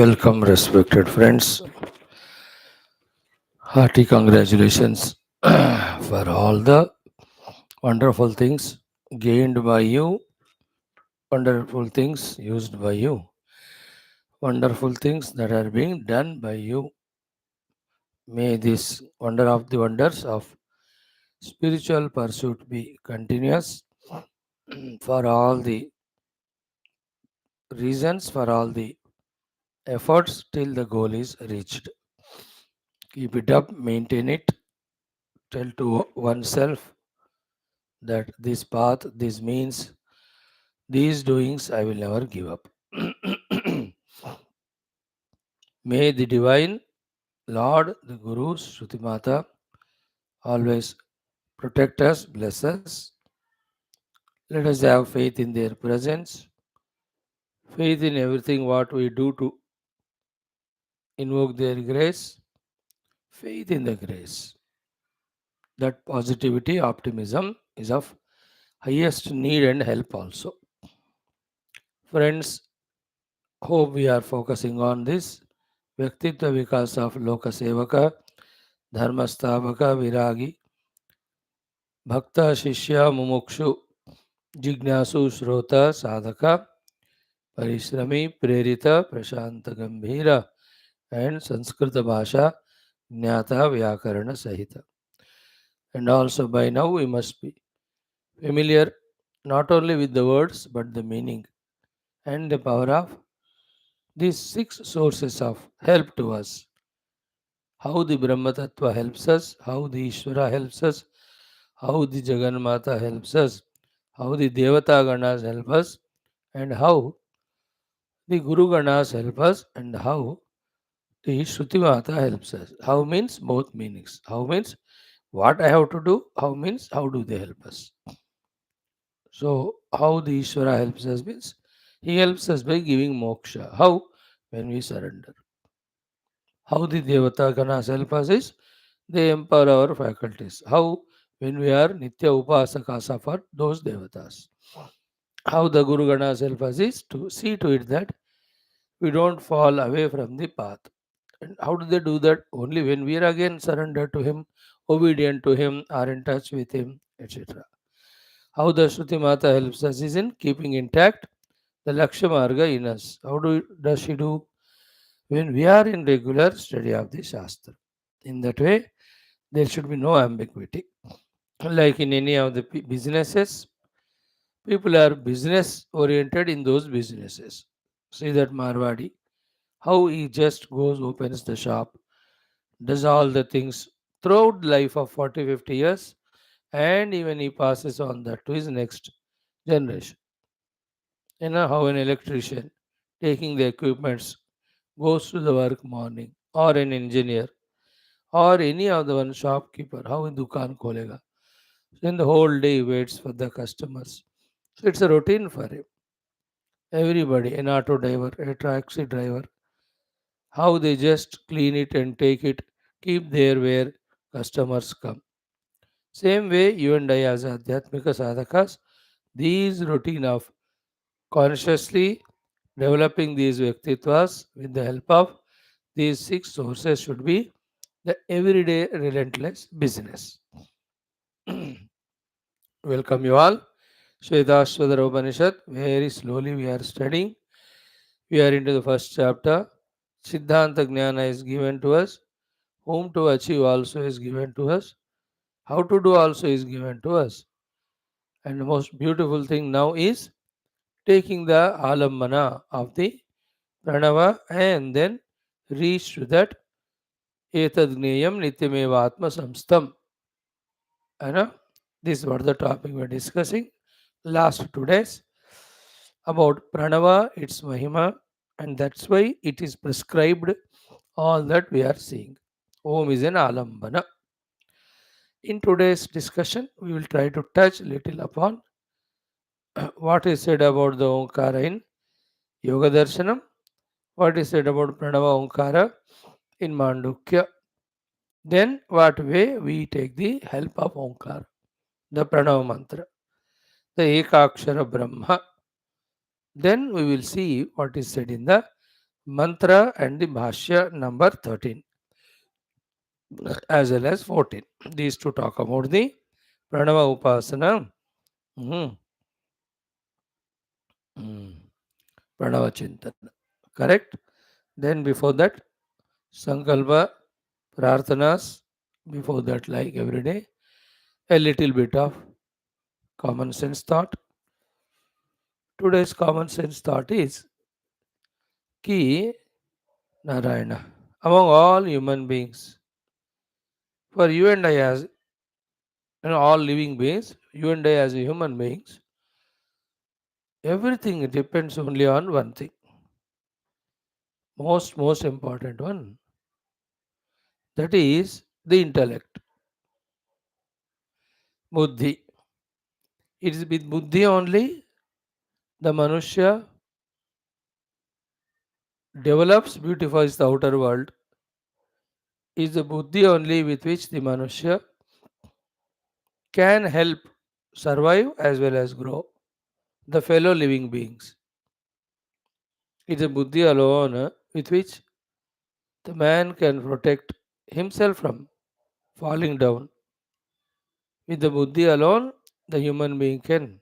Welcome, respected friends. Hearty congratulations for all the wonderful things gained by you, wonderful things used by you, wonderful things that are being done by you. May this wonder of the wonders of spiritual pursuit be continuous for all the reasons, for all the efforts till the goal is reached. Keep it up, maintain it, tell to oneself that this path, this means, these doings I will never give up. May the Divine Lord, the Guru, Shruti Mata, always protect us, bless us. Let us have faith in their presence, faith in everything what we do to invoke their grace, faith in the grace. That positivity, optimism is of highest need and help also. Friends, hope we are focusing on this. Vyaktitva Vikas of Loka Sevaka, Dharmasthavaka, Viragi, Bhakta, Shishya, Mumukshu, Jignasu, Shrota, Sadhaka, Parishrami, Prerita, Prashanta, Gambhira, and Sanskrita Bhasha, Jnata, Vyakarana, Sahita. And also by now we must be familiar not only with the words but the meaning and the power of these six sources of help to us. How the Brahma Tattva helps us, how the Ishvara helps us, how the Jagannatha helps us, how the Devata Ganas help us, and how the Guru Ganas help us, and how the Shruti Mata helps us. How means both meanings. How means what I have to do, how means how do they help us. So, how the Ishvara helps us means he helps us by giving moksha. How? When we surrender. How the Devata Ganas help us is they empower our faculties. How? When we are Nitya Upasakasa for those Devatas. How the Guru Ganas help us is to see to it that we don't fall away from the path. And how do they do that? Only when we are again surrendered to Him, obedient to Him, are in touch with Him, etc. How the Shruti Mata helps us is in keeping intact the Lakshya Marga in us. Does she do? When we are in regular study of the Shastra. In that way, there should be no ambiguity. Like in any of the businesses, people are business oriented in those businesses. See that Marwadi, how he just goes, opens the shop, does all the things throughout life of 40, 50 years, and even he passes on that to his next generation. You know how an electrician taking the equipments goes to the work morning, or an engineer, or any other one shopkeeper, how in dukan kholega. So in the whole day he waits for the customers. So it's a routine for him. Everybody, an auto driver, a taxi driver, how they just clean it and take it, keep there where customers come. Same way, you and I as Adhyatmika sadhakas, these routine of consciously developing these Vyaktitwas with the help of these six sources should be the everyday relentless business. Welcome you all. Shwethashwathara Upanishad. Very slowly we are studying. We are into the first chapter. Siddhanta Jnana is given to us. Whom to achieve also is given to us. How to do also is given to us. And the most beautiful thing now is taking the alambana of the pranava and then reach to that etadgneyam nityameva atma samstam. You know, this is what the topic we are discussing last 2 days about pranava, its mahima, and that's why it is prescribed all that we are seeing. Om is an alambana. In today's discussion, we will try to touch little upon what is said about the Omkara in Yoga Darshanam, what is said about Pranava Omkara in Mandukya. Then, what way we take the help of Omkara, the Pranava mantra, the Ekakshara Brahma. Then we will see what is said in the mantra and the Bhashya number 13 as well as 14. These two talk about the Pranava Upasana, mhm, mm, Pranava Chintana. Correct? Then before that, Sankalpa, Prarthanas, before that, like every day, a little bit of common sense thought. Today's common sense thought is Ki Narayana. Among all human beings, for you and I as all living beings, you and I as human beings, everything depends only on one thing. Most important one. That is the intellect, buddhi. It is with buddhi only the Manushya develops, beautifies the outer world. It is the buddhi only with which the Manushya can help survive as well as grow the fellow living beings. It is a buddhi alone with which the man can protect himself from falling down. With the buddhi alone, the human being can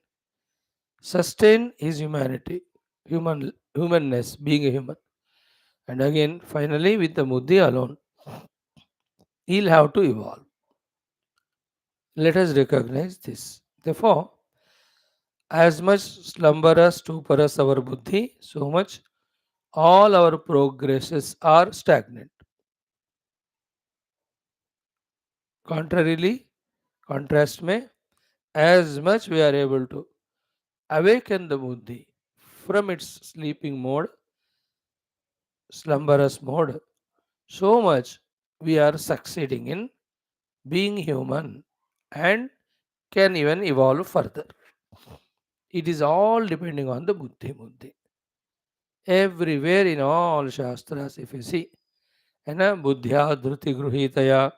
sustain his humanity, humanness, being a human. And again, finally, with the buddhi alone, he'll have to evolve. Let us recognize this. Therefore, as much slumberous, stuporous our buddhi, so much all our progresses are stagnant. Contrarily, contrast में, as much we are able to awaken the buddhi from its sleeping mode, slumberous mode, so much we are succeeding in being human and can even evolve further. It is all depending on the buddhi. Buddhi. Everywhere in all shastras, if you see, buddhya dhruti gruhitaya,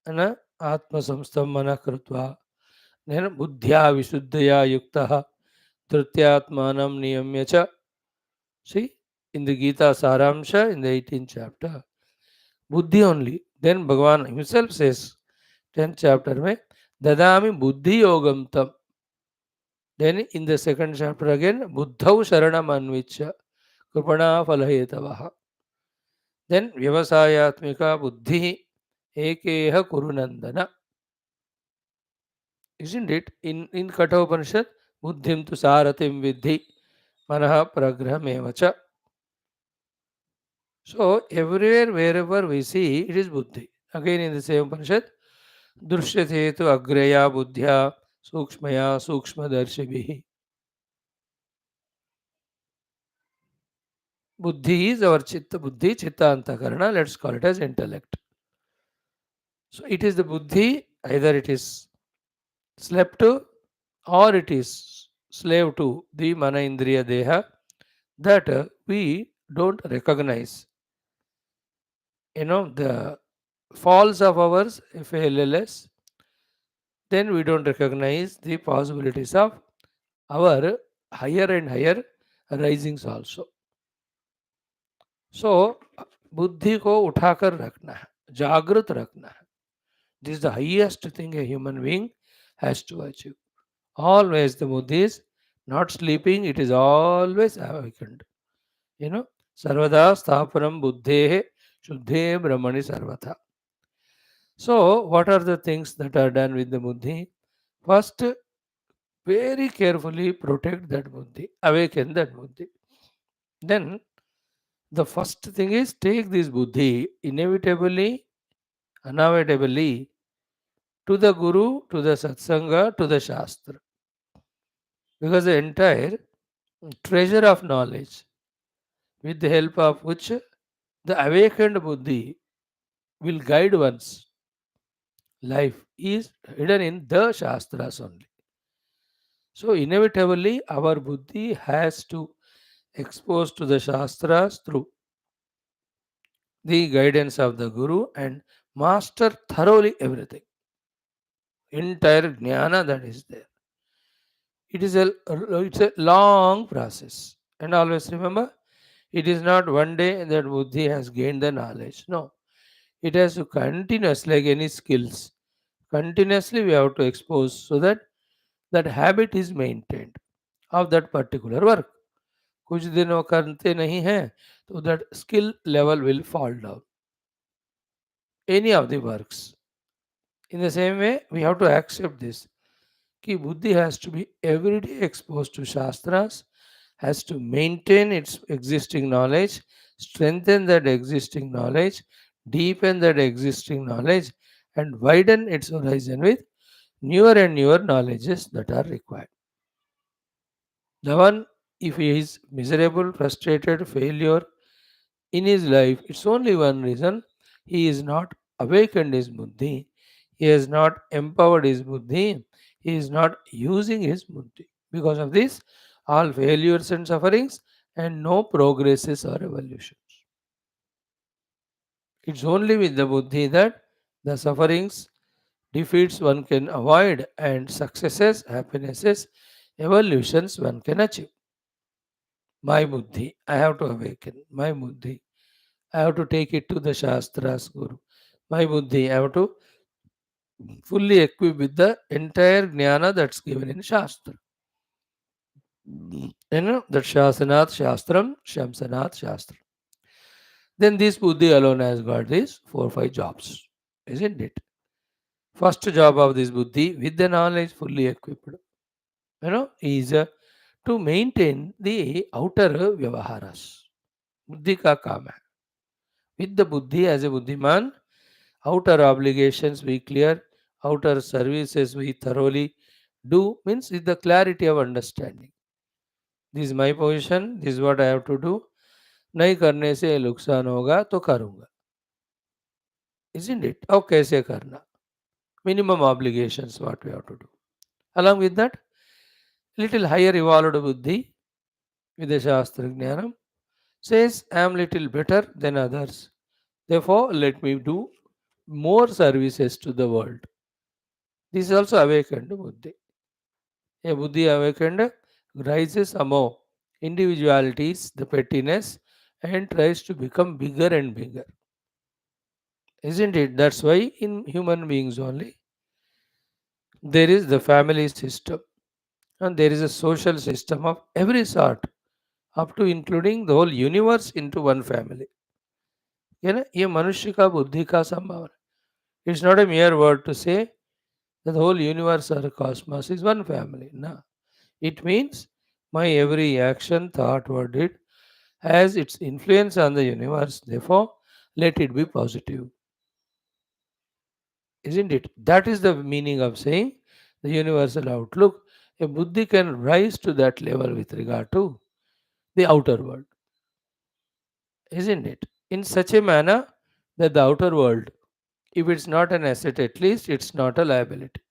atma samstam mana krutva, buddhya visuddhaya yukta, dhrutyatmanam niyamya cha. See, in the Gita Saramsha, in the 18th chapter, buddhi only. Then Bhagavan himself says, 10th chapter, mein, dadami buddhi yogam tam. Then in the second chapter again, buddhau sharanam anvicha, krupana phalhetavaha. Then vyavasayatmika buddhi ekeha kurunandana. Isn't it? In Katha Upanishad, buddhim tu saratim vidhi manaha pragrahamevacha. So everywhere, wherever we see, it is buddhi. Again in the same Upanishad, दृश्यते तो अग्रया बुद्ध्या सूक्ष्मया सूक्ष्मदर्शिभिः. Buddhi is our chitta, buddhi, chitta antakarana, let's call it as intellect. So it is the buddhi, either it is slept to or it is slave to the mana indriya deha, that we don't recognize. The falls of ours, if LLS, then we don't recognize the possibilities of our higher and higher risings also. सो बुद्धि को उठाकर रखना है, जागृत रखना है. This is the highest thing a human being has to achieve. Always the बुद्धि is not sleeping, it is always awakened. सर्वदा स्थापनम बुद्धे शुद्धे ब्रह्मणि सर्वथा. So what are the things that are done with the buddhi? First, very carefully protect that buddhi, awaken that buddhi. Then the first thing is take this buddhi inevitably, unavoidably to the guru, to the satsanga, to the shastra. Because the entire treasure of knowledge, with the help of which the awakened buddhi will guide one's life, is hidden in the shastras only. So inevitably our buddhi has to expose to the shastras through the guidance of the guru and master thoroughly everything. Entire jnana that is there. It's a long process. And always remember, It is not one day that buddhi has gained the knowledge. No, it has to continuous, like any skills. Continuously we have to expose so that that habit is maintained of that particular work. कुछ दिन वो करते नहीं हैं तो that skill level will fall down. Any of the works. In the same way, we have to accept this. Ki buddhi has to be every day exposed to shastras, has to maintain its existing knowledge, strengthen that existing knowledge, deepen that existing knowledge, and widen its horizon with newer and newer knowledges that are required. The one, if he is miserable, frustrated, failure in his life, it's only one reason: he is not awakened his buddhi, he has not empowered his buddhi, he is not using his buddhi. Because of this, all failures and sufferings and no progresses or evolutions. It's only with the buddhi that the sufferings, defeats one can avoid, and successes, happinesses, evolutions one can achieve. My buddhi, I have to awaken. My buddhi, I have to take it to the Shastras, Guru. My buddhi, I have to fully equip with the entire jnana that's given in Shastra. You know, that Shasanat Shastram, Shamsanat Shastram. Then this buddhi alone has got these 4 5 jobs, isn't it? First job of this buddhi, with the knowledge fully equipped, is to maintain the outer vyavaharas. बुद्धि का काम है. With the buddhi as a buddhiman, outer obligations we clear, outer services we thoroughly do, means with the clarity of understanding. This is my position, this is what I have to do. नहीं करने से नुकसान होगा तो करूँगा. Isn't it? और कैसे करना? Minimum obligations what we have to do. Along with that, little higher evolved buddhi with the Shastra Jnanam says, I am little better than others. Therefore, let me do more services to the world. This is also awakened buddhi. A buddhi awakened rises above individualities, the pettiness, and tries to become bigger and bigger. Isn't it? That's why in human beings only there is the family system and there is a social system of every sort, up to including the whole universe into one family. है ना? ये मनुष्य का बुद्धि का संभावना. It's not a mere word to say that the whole universe or cosmos is one family. No. It means my every action, thought, word, deed has its influence on the universe. Therefore, let it be positive. Isn't it? That is the meaning of saying the universal outlook. A buddhi can rise to that level with regard to the outer world. Isn't it? In such a manner that the outer world, if it's not an asset, at least it's not a liability.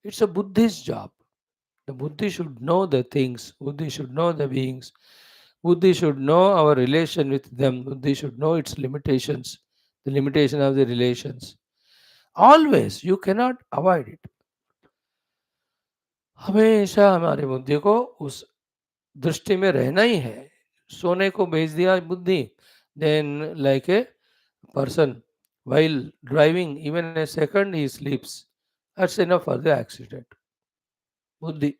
It's a Buddhist job. The Buddhi should know the things, Buddhi should know the beings, Buddhi should know our relation with them, Buddhi should know its limitations, the limitation of the relations. Always, you cannot avoid it. हमेशा हमारे बुद्धि को उस दृष्टि में रहना ही है. सोने को भेज दिया बुद्धि, then like a person while driving even a second he sleeps. That's enough for the accident. Buddhi.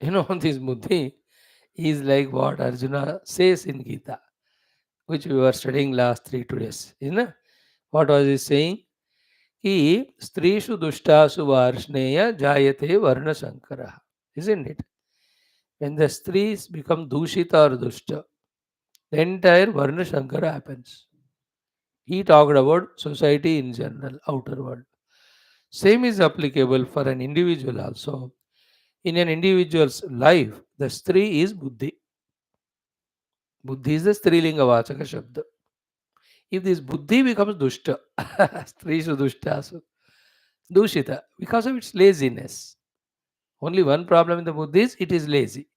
This buddhi is like what Arjuna says in Gita, which we were studying last 3 2 days. What was he saying? Ki strishu dushtasu varshneya jayate varna sankara. Isn't it? When the strees become dushita or dushta, the entire varna sankara happens. He talked about society in general, outer world. Same is applicable for an individual also. In an individual's life, the stri is buddhi. Buddhi is the strilinga vachaka shabda. If this buddhi becomes dushta, strishu dushtasu, dushita, because of its laziness. Only one problem in the buddhi is it is lazy.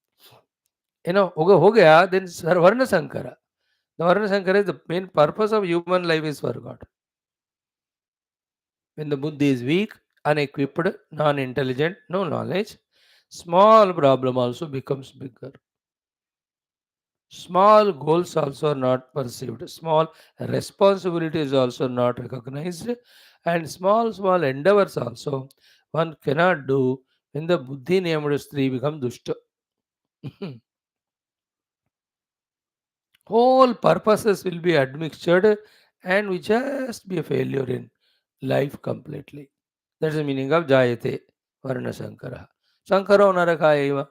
Ho gaya, then varna sankara. The varna sankara is the main purpose of human life is forgot. When the buddhi is weak, unequipped, non-intelligent, no knowledge, small problem also becomes bigger. Small goals also are not perceived. Small responsibilities also not recognized. And small endeavors also one cannot do when the buddhi named Stri become dushta. Whole purposes will be admixtured and we just be a failure in life completely. That's the meaning of Jayate Varna Shankara. Shankara Naraka Eva.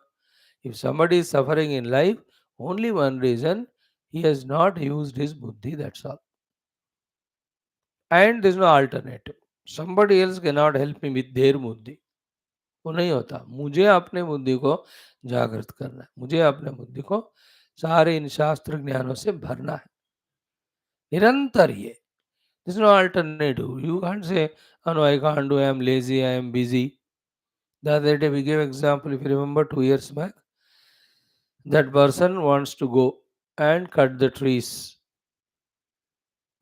If somebody is suffering in life, only one reason he has not used his buddhi, that's all. And there's no alternative. Somebody else cannot help me with their buddhi. वो नहीं होता. मुझे अपने बुद्धि को जागृत करना है. मुझे अपने बुद्धि को सारे इन शास्त्र ज्ञानों से भरना है. निरंतर ये. There's no alternative. You can't say, oh no, I can't do, I am lazy, I am busy. The other day we gave example, if you remember 2 years back, that person wants to go and cut the trees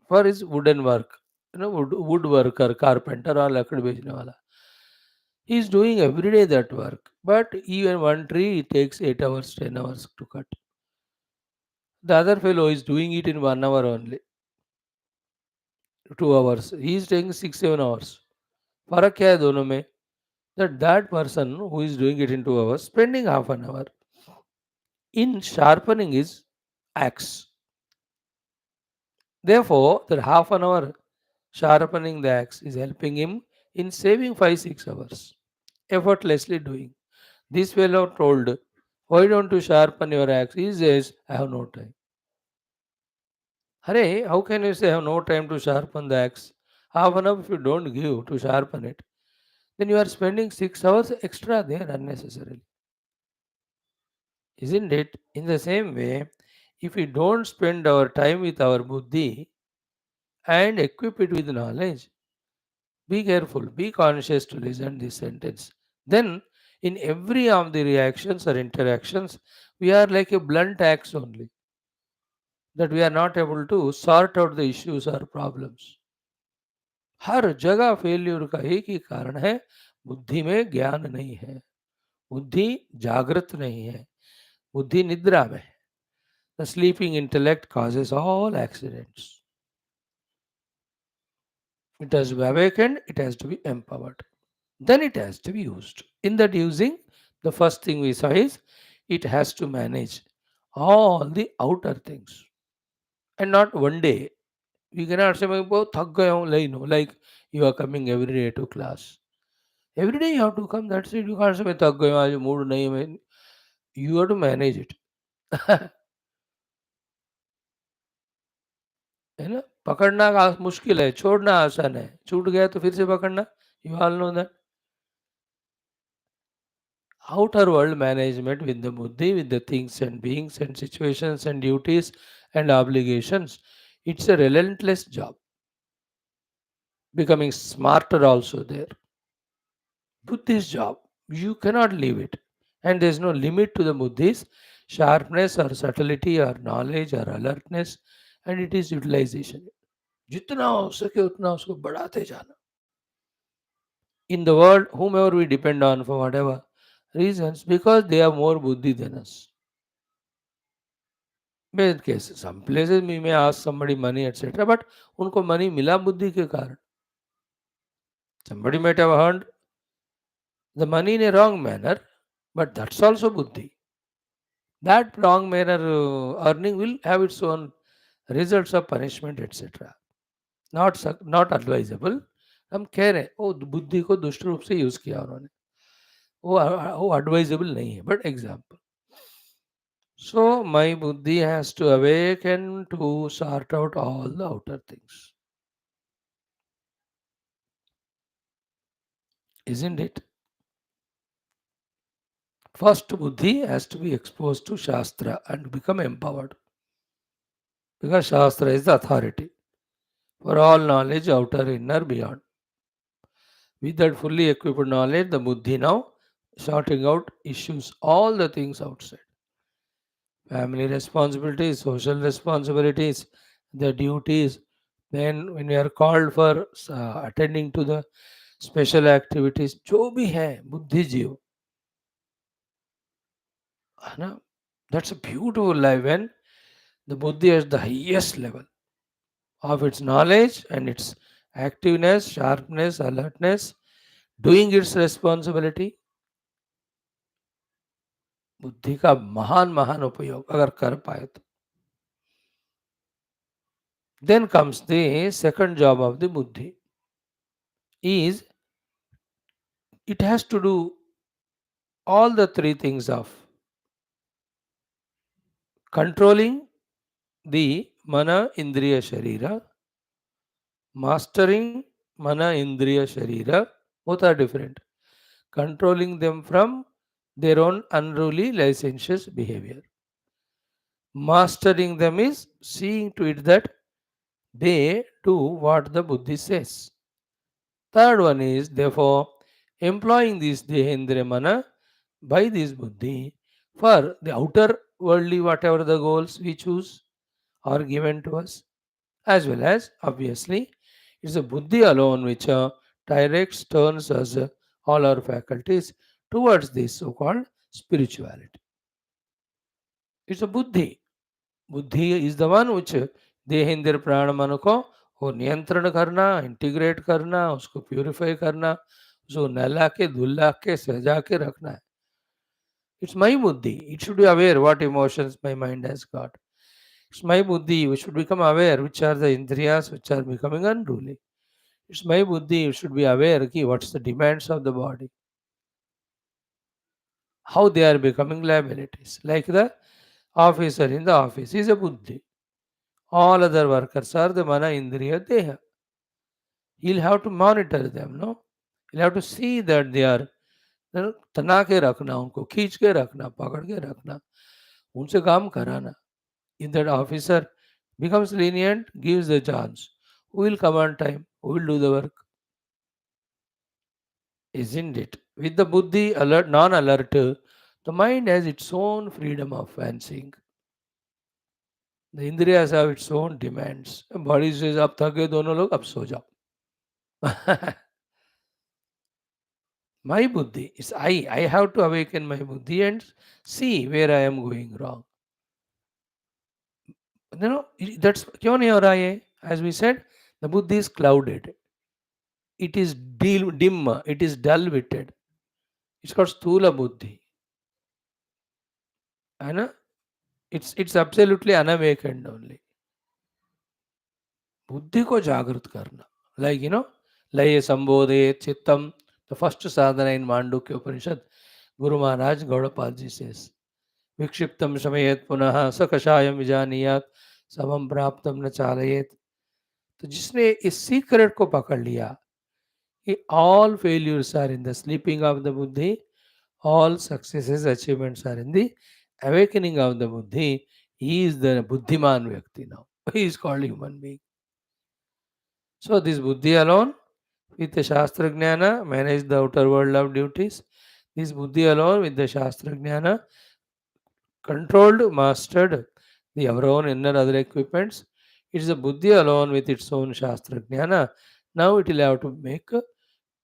for his wooden work. Woodworker, carpenter or lakdi bechne wala. He is doing every day that work. But even one tree it takes 8 hours, 10 hours to cut. The other fellow is doing it in 1 hour only, 2 hours. He is taking 6, 7 hours. फर्क क्या है दोनों में? That person who is doing it in 2 hours, spending half an hour in sharpening his axe. Therefore, that half an hour sharpening the axe is helping him in saving 5, 6 hours, effortlessly doing. This fellow told, why don't you sharpen your axe? He says, I have no time. Hare, how can you say I have no time to sharpen the axe? Half an hour if you don't give to sharpen it, then you are spending 6 hours extra there unnecessarily. Isn't it? In the same way, if we don't spend our time with our buddhi and equip it with knowledge, be careful, be conscious to listen this sentence. Then, in every of the reactions or interactions, we are like a blunt axe only, that we are not able to sort out the issues or problems. हर जगह failure का एक ही कारण है, बुद्धि में ज्ञान नहीं है, बुद्धि जागृत नहीं है, बुद्धि निद्रा में है. The sleeping intellect causes all accidents. It has to be awakened, it has to be empowered. Then it has to be used. In that using, the first thing we saw is it has to manage all the outer things. And not one day. We cannot say, "Oh, thak gaya hu," like, no, like you are coming every day to class. Every day you have to come, that's it. You can't say, "मैं थक गया हूँ, आज mood नहीं है." You have to manage it. है ना? पकड़ना मुश्किल है, छोड़ना आसान है. छूट गया तो फिर से पकड़ना. You all know that. Outer world management with the buddhi, with the things and beings and situations and duties and obligations, it's a relentless job. Becoming smarter also there. Buddhi's job, you cannot leave it. And there's no limit to the buddhi's sharpness or subtlety or knowledge or alertness, and it is utilization. जितना हो सके उतना उसको बढ़ाते जाना. In the world, whomever we depend on for whatever reasons, because they have more buddhi than us. Bad cases. Some places we may ask somebody money, etc. But उनको money मिला बुद्धि के कारण. Somebody might have earned the money in a wrong manner, but that's also buddhi. That wrong manner earning will have its own results of punishment, etc. Not advisable. हम कह रहे हैं वो बुद्धि को दुष्ट रूप से यूज किया उन्होंने, वो एडवाइजेबल नहीं है, but example. So my buddhi has to awaken to sort out all the outer things. Isn't it? First, buddhi has to be exposed to Shastra and become empowered. Because Shastra is the authority for all knowledge, outer, inner, beyond. With that fully equipped knowledge, the buddhi now sorting out issues, all the things outside. Family responsibilities, social responsibilities, the duties. Then when we are called for attending to the special activities, जो भी है बुद्धिजीव, है ना? That's a beautiful life when The buddhi is the highest level of its knowledge and its activeness, sharpness, alertness, doing its responsibility. बुद्धि का महान महान उपयोग अगर कर पाए तो. Then comes the second job of the buddhi is it has to do all the three things of controlling the mana, indriya, sharira, mastering mana, indriya, sharira. Both are different. Controlling them from their own unruly, licentious behavior. Mastering them is seeing to it that they do what the buddhi says. Third one is therefore employing this dehendriya mana by this buddhi for the outer worldly whatever the goals we choose are given to us, as well as obviously it's a buddhi alone which directs, turns us all our faculties towards this so-called spirituality. It's a buddhi. बुद्धि is the one which देहेंद्र प्राण मन को वो नियंत्रण करना, integrate करना, उसको purify करना, उसको नहला के धुला के सजा के रखना है. इट्स माई बुद्धि. It should be aware what emotions my mind has got. It's my बुद्धि which should become aware which are the इंद्रियास which are becoming unruly. It's my बुद्धि विच शुड बी अवेयर कि what's the demands of the body, how they are becoming liabilities. Like the officer in the office is a buddhi. All other workers are the mana, indriya, deha. He'll have to monitor them, no? He'll have to see that they are तना के रखना, उनको खींच के रखना, पकड़ के रखना, उनसे काम कराना. If that officer becomes lenient, gives the chance, who will come on time, who will do the work? Isn't it? With the buddhi alert, non-alert, the mind has its own freedom of fancying. The indriyas have its own demands. Body says, "अब थके दोनों लोग, अब सो जाओ." My buddhi is I. I have to awaken my buddhi and see where I am going wrong. You know, that's क्यों नहीं हो रहा ये? As we said, the buddhi is clouded. It is dim. It is dull-witted. It's called sthula buddhi. And it's absolutely unawakened only. बुद्धि को जागृत करना. Like, लय संबोधे चित्तम. The first sadhana in Mandukya Upanishad, Guru Maharaj Gaudapal ji says, विक्षिप्तम शमयेत पुनः सकषायम विजानीयात समम प्राप्तम न चालयेत. तो जिसने इस सीक्रेट को पकड़ लिया कि all failures are in the sleeping of the buddhi, all successes, achievements are in the awakening of the buddhi, he is the buddhiman vyakti now. He is called human being. So this buddhi alone, with the Shastra Jnana, manage the outer world of duties. This buddhi alone, with the Shastra Jnana, controlled, mastered our own inner other equipments. It is a buddhi alone with its own Shastra Jnana. Now it will have to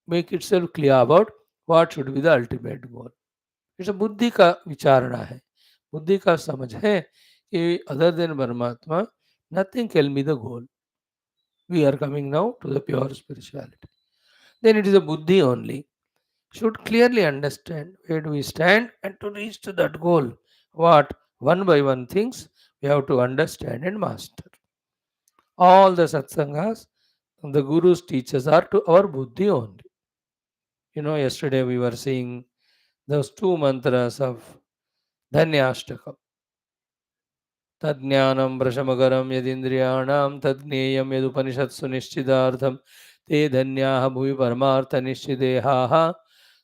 make itself clear about what should be the ultimate goal. It's a buddhi का विचारणा है, बुद्धि का समझ है कि other than Paramatma, nothing can be the goal. We are coming now to the pure spirituality. Then it is a buddhi only. Should clearly understand where do we stand and to reach to that goal. What one by one things we have to understand and master. All the satsangas, the Guru's teachers are to our buddhi only. Yesterday we were seeing those two mantras of Dhanyashtakam. Tadjnanam brashamagaram yadindriyanam tadgneyam yadupanishatsu nishchidartham te dhanyaha bhuvi paramartha nishchidehaha.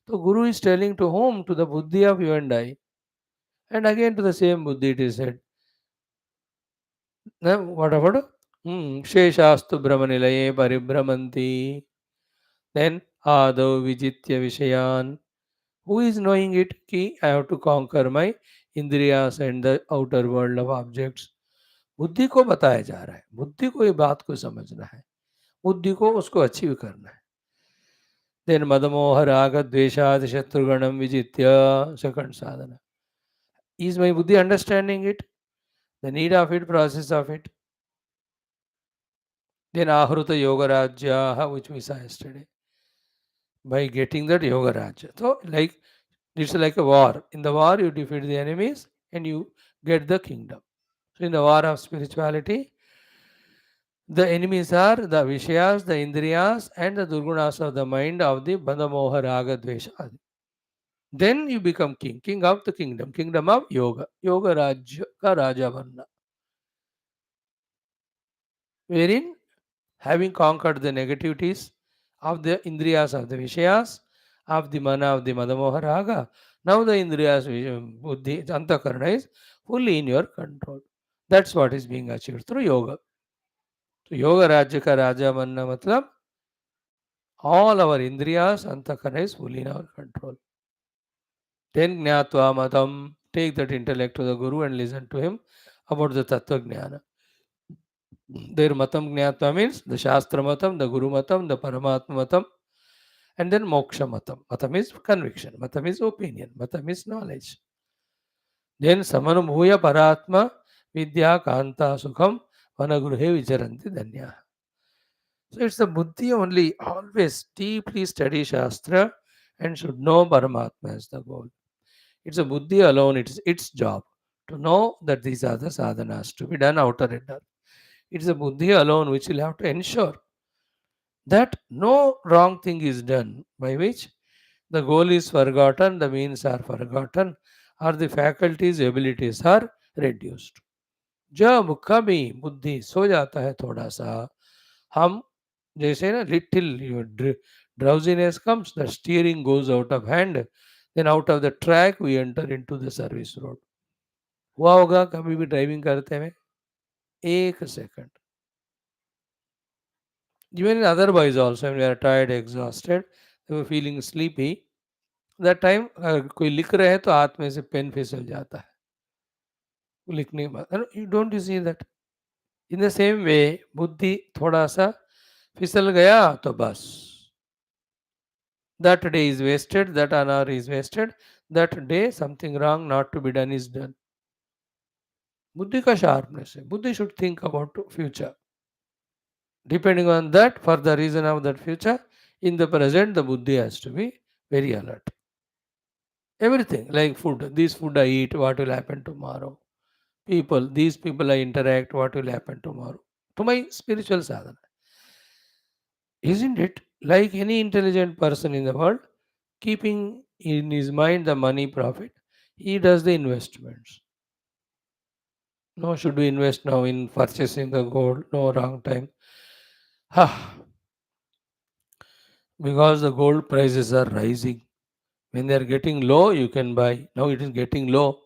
So Guru is telling to whom? To the buddhi of you and I. And again to the same buddhi it is said. What about? Sheshastu brahmanilaye paribhramanti. Then Ado vijitya vishayan. Who is knowing it? Ki I have to conquer my indriyas and the outer world of objects. बुद्धि को बताया जा रहा है, बुद्धि को ये बात को समझना है, बुद्धि को उसको अचीव करना है. देन मदमोह राग द्वेषाद शत्रुगणम विजित्य, second Sadhana. Is my buddhi understanding it? the need of it, process of it. Then Ahruta Yoga Rajya, which we saw yesterday. By getting that Yoga Rajya. So, like, it's like a war. In the war, you defeat the enemies and you get the kingdom. So, in the war of spirituality, the enemies are the Vishayas, the Indriyas, and the Durgunas of the mind of the Bandha Moha Raga Dvesha Adi. Then you become king, king of the kingdom, kingdom of yoga, yoga Rajya ka Raja Varna, wherein having conquered the negativities of the Indriyas of the Vishayas, of the Mana of the Madamoha Raga, now the Indriyas, Buddhi, Antakarana is fully in your control. That's what is being achieved through yoga. So yoga Rajya ka Raja Varna matlab all our Indriyas, Antakarana is fully in our control. Then Jnatva Matam, take that intellect to the Guru and listen to him about the Tattva Jnana. Their Matam Jnatva means the Shastra Matam, the Guru Matam, the Paramatma Matam, and then Moksha Matam. Matam is conviction, Matam is opinion, Matam is knowledge. Then Samanubhuya Paratma Vidya Kanta Sukham Vanagruhe Vicharanti Danya. So it's the Buddhi only always deeply study Shastra and should know Paramatma as the goal. It's a buddhi alone, it's its job to know that these are the sadhanas to be done outer and inner. It's a buddhi alone which will have to ensure that no wrong thing is done by which the goal is forgotten, the means are forgotten, or the faculties, abilities are reduced. जब कभी बुद्धि सो जाता है थोड़ा सा हम जैसे ना little drowsiness comes, the steering goes out of hand, then out of the track we enter into the service road. हुआ होगा कभी भी ड्राइविंग करते हुए एक second even in other boys also when we are tired exhausted they were feeling sleepy that time कोई लिख रहे हैं तो हाथ में से पेन फिसल जाता है लिखने के बाद you don't see that in the same way बुद्धि थोड़ा सा फिसल गया तो बस that day is wasted, that an hour is wasted, that day something wrong not to be done is done. बुद्धि का sharpness है बुद्धि should think about future. Depending on that, for the reason of that future, in the present, the buddhi has to be very alert. Everything like food, this food I eat, what will happen tomorrow? People, these people I interact, what will happen tomorrow? To my spiritual sadhana. Isn't it like any intelligent person in the world, keeping in his mind the money profit, he does the investments. No, should we invest now in purchasing the gold? No, wrong time. Ha, because the gold prices are rising. When they are getting low, you can buy. Now it is getting low.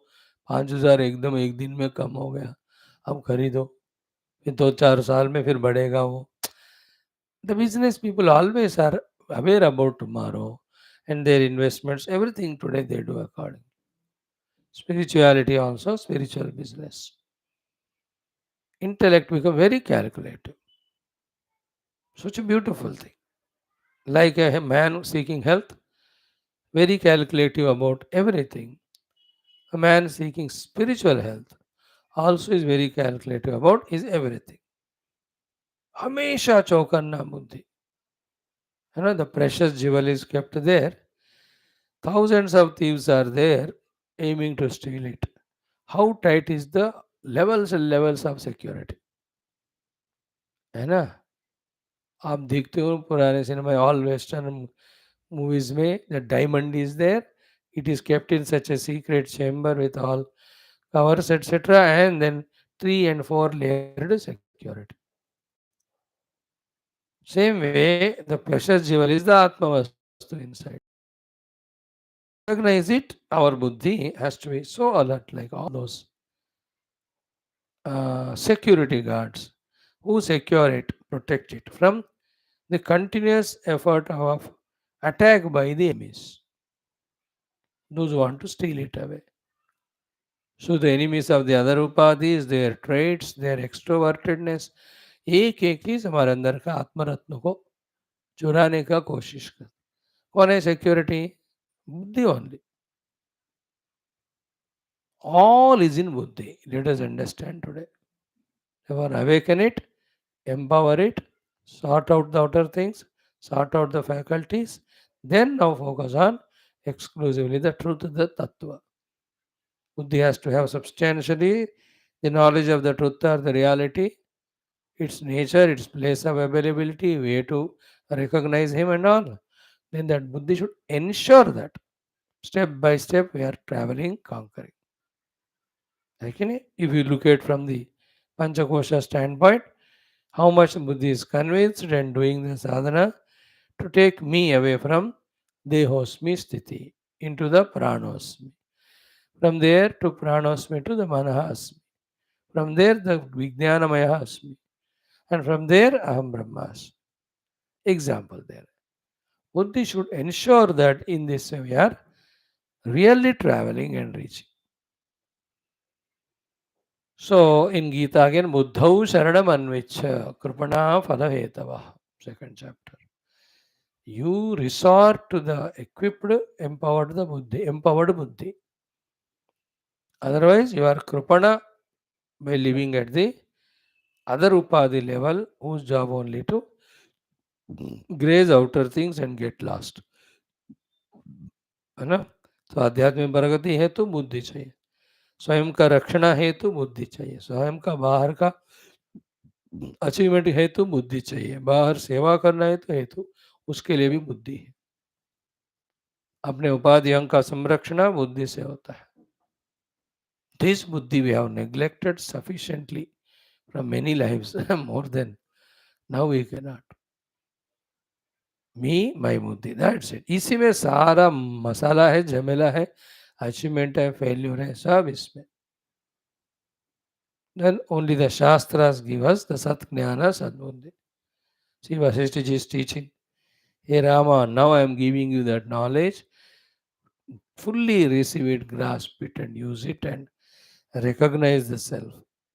5,000 एकदम एक दिन में कम हो गया अब खरीदो फिर 2-4 साल में फिर बढ़ेगा वो the business people always are aware about tomorrow and their investments everything today they do according spirituality also spiritual business intellect become very calculative such a beautiful thing like a man seeking health very calculative about everything a man seeking spiritual health also is very calculative about his everything. हमेशा चौकन्ना बुद्धि the precious jewel is kept there. Thousands of thieves are there aiming to steal it. How tight is the levels and levels of security? है ना आप देखते हो पुराने cinema all western movies में the diamond is there it is kept in such a secret chamber with all covers etc and then 3 and 4 layered security. Same way, the precious jewel is the Atma Vastu inside. Recognize it, our buddhi has to be so alert, like all those security guards who secure it, protect it from the continuous effort of attack by the enemies, those who want to steal it away. So the enemies of the other upadhis, their traits, their extrovertedness, एक एक चीज हमारे अंदर का आत्मरत्न को चुराने का कोशिश कर कौन है सिक्योरिटी बुद्धि only All is in buddhi. Let us understand today. Therefore, awaken it, empower it, sort out the outer things, sort out the faculties, then now focus on exclusively the truth, the tattva. Buddhi has to have substantially the knowledge of the truth or the reality, its nature, its place of availability, way to recognize him and all. Then that buddhi should ensure that step by step we are traveling, conquering. Okay? If you look at from the Panchakosha standpoint, how much buddhi is convinced and doing the sadhana to take me away from Dehosmi Sthiti into the Pranosmi. From there to Pranosmi to the Manahasmi. From there the Vijnanamaya Asmi. And from there Aham Brahmasmi. Example there. Buddhi should ensure that in this way we are really traveling and reaching. So in Gita again, Buddhau Sharanam Anvicha Kripana Phalahetava, second chapter. You resort to the equipped, empowered Buddhi. Otherwise, you are Kripana by living at the other Upadhi level, whose job only to graze outer things and get lost. है ना? तो आध्यात्मिक प्रगति हेतु बुद्धि चाहिए, स्वयं का रक्षणा हेतु बुद्धि चाहिए, स्वयं का बाहर का अचीवमेंट हेतु बुद्धि चाहिए, बाहर सेवा करना हेतु उसके लिए भी बुद्धि है. अपने उपाधि अंग का संरक्षण बुद्धि से होता है. This buddhi we have neglected sufficiently from many lives, more than now we cannot. Me, my buddhi, that's it. इसी में सारा मसाला है, झमेला है, अचीवमेंट है, फेल्यूर है, सब इसमें. Then only the Shastras give us the Sat Jnana Sadbuddhi. See, Vasishtha ji is teaching. Hey Rama, now I am giving you that knowledge. Fully receive it, grasp it, and use it, and recognize the self.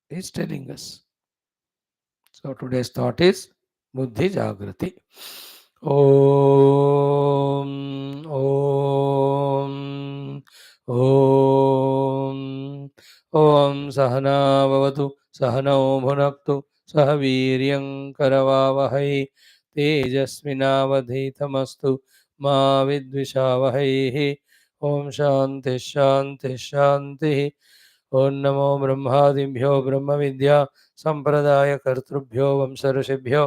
He is telling us. So today's thought is Buddhi Jagrati. Om, Om, Om, Om Sahana Bhavatu, Sahano Bhunaktu, Sahaviryam Karavavahai, Tejasvinavadhitamastu, Ma Vidvishavahai, Om Shanti Shanti Shanti. ओम नमो ब्रह्मादिभ्यो ब्रह्म विद्या संप्रदाय कर्तृभ्यो वंश ऋषिभ्यो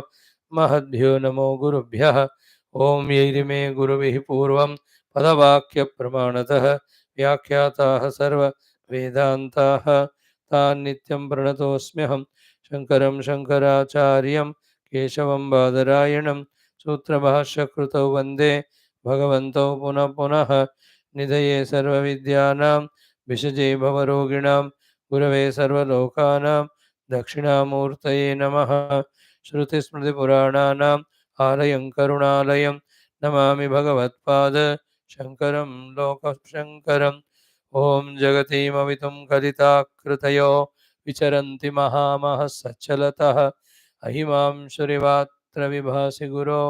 महद्भ्यो नमो गुरुभ्यः. ओम यैरिमे गुरुभिः पूर्वं पदवाक्य प्रमाणतः व्याख्याताः सर्व वेदान्ताः तान् नित्यं प्रणतोऽस्म्यहं. शङ्करं शङ्कराचार्यं केशवं बादरायणं सूत्रभाष्यकृतौ वन्दे भगवन्तौ पुनः पुनः. निधये सर्वविद्यानां विषजे भवरोगिणां गुरवे सर्वलोकानां दक्षिणामूर्तये नमः. श्रुतिस्मृतिपुराणानाम् आलयं करुणालयं नमामि भगवत्पाद शङ्करं लोकशङ्करम्. ॐ जगतीमवितुं कलिताकृतयो विचरन्ति महामहः सच्चलतः अहिमांशुरिवात्र विभासि गुरो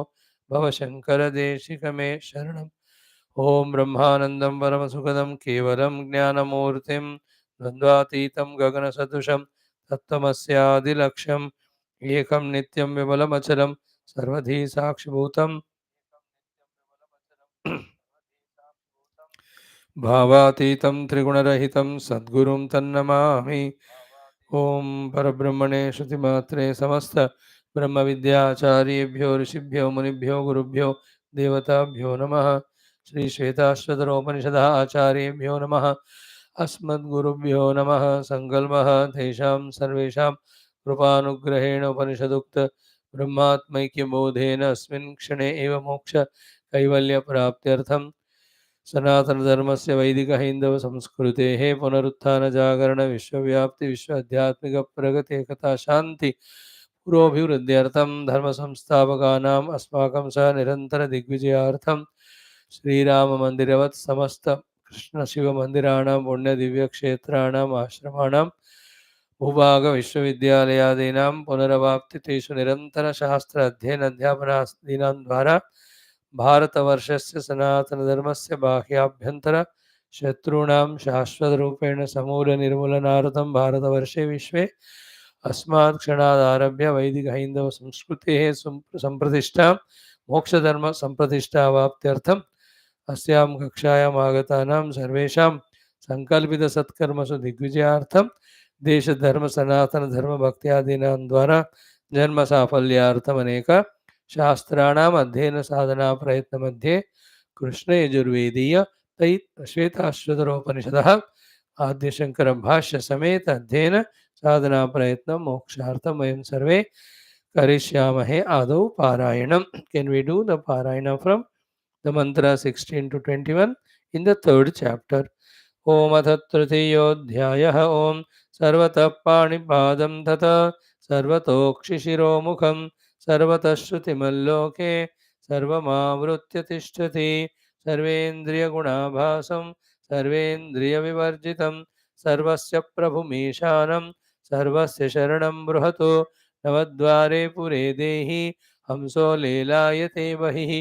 भवशङ्करदेशिकमे शरणम्. ओम ब्रह्मानंदं परमसुखदं केवलं ज्ञानमूर्तिं द्वन्द्वातीतं गगनसदृशं तत्त्वमस्यादिलक्ष्यम् एकं नित्यं विमलमचलं सर्वधी साक्षिभूतं भावातीतं त्रिगुणरहितं सद्गुरुं तन्नमामि. ओम परब्रह्मणे श्रुतिमात्रे समस्त ब्रह्म विद्याचार्येभ्यो ऋषिभ्यो मुनिभ्यो गुरुभ्यो देवताभ्यो नमः. श्री श्वेताश्वतर उपनिषद आचार्येभ्यो नमः. अस्मद्गुरुभ्यो नमः. संकल्पः तेषां सर्वेषां कृपानुग्रहेण उपनिषदुक्त ब्रह्मात्मैक्यबोधेन अस्मिन् क्षणे एव मोक्ष कैवल्य प्राप्त्यर्थं सनातनधर्मस्य वैदिक हैंदव संस्कृतेः पुनरुत्थान जागरण विश्वव्याप्ति विश्व आध्यात्मिक प्रगति एकता शांति पुरोभिवृद्ध्यर्थं धर्म संस्थापकानाम् अस्माकं सह निरंतर दिग्विजयार्थं श्रीराम मंदिरवत् समस्त कृष्ण शिव मंदिराणां पुण्य दिव्य क्षेत्राणाम् आश्रमाणां भूभाग विश्वविद्यालयादीनां पुनरवाप्ति तेषु निरंतर शास्त्र अध्ययन अध्यापनादीनां द्वारा भारतवर्षस्य सनातनधर्मस्य बाह्याभ्यन्तर शत्रूणां शाश्वतरूपेण समूलनिर्मूलनार्थं भारतवर्षे विश्वे अस्मात् क्षणादारभ्य वैदिकहैन्दवसंस्कृतेः सम्प्रतिष्ठा मोक्षधर्मसम्प्रतिष्ठावाप्त्यर्थम् अस्यां कक्षायाम् आगतानां सर्वेषां सङ्कल्पितसत्कर्मसु दिग्विजयार्थं देशधर्मसनातनधर्मभक्त्यादीनां द्वारा जन्मसाफल्यार्थम् अनेक शास्त्राणाम् अध्ययनसाधनाप्रयत्नमध्ये कृष्णयजुर्वेदीय श्वेताश्वतरोपनिषदः आद्यशङ्करं भाष्य समेत अध्ययन साधना प्रयत्नं मोक्षार्थं वयं सर्वे करिष्यामहे आदौ पारायणं. Can we do the parayana from the mantra 16 to 21 in the third chapter? Om ath tritiyoധ്യായഃ Om sarvatah panipadam tata sarvatokshishiromukam sarvatah shrutimaloke sarvamavritya tishtati sarvendriyagunabhasam sarvendriyavivarjitam sarvasya prabhumeshanam sarvasya sharanam bruhato नवद्वारे पुरे देहि हंसो लीलायते बहिः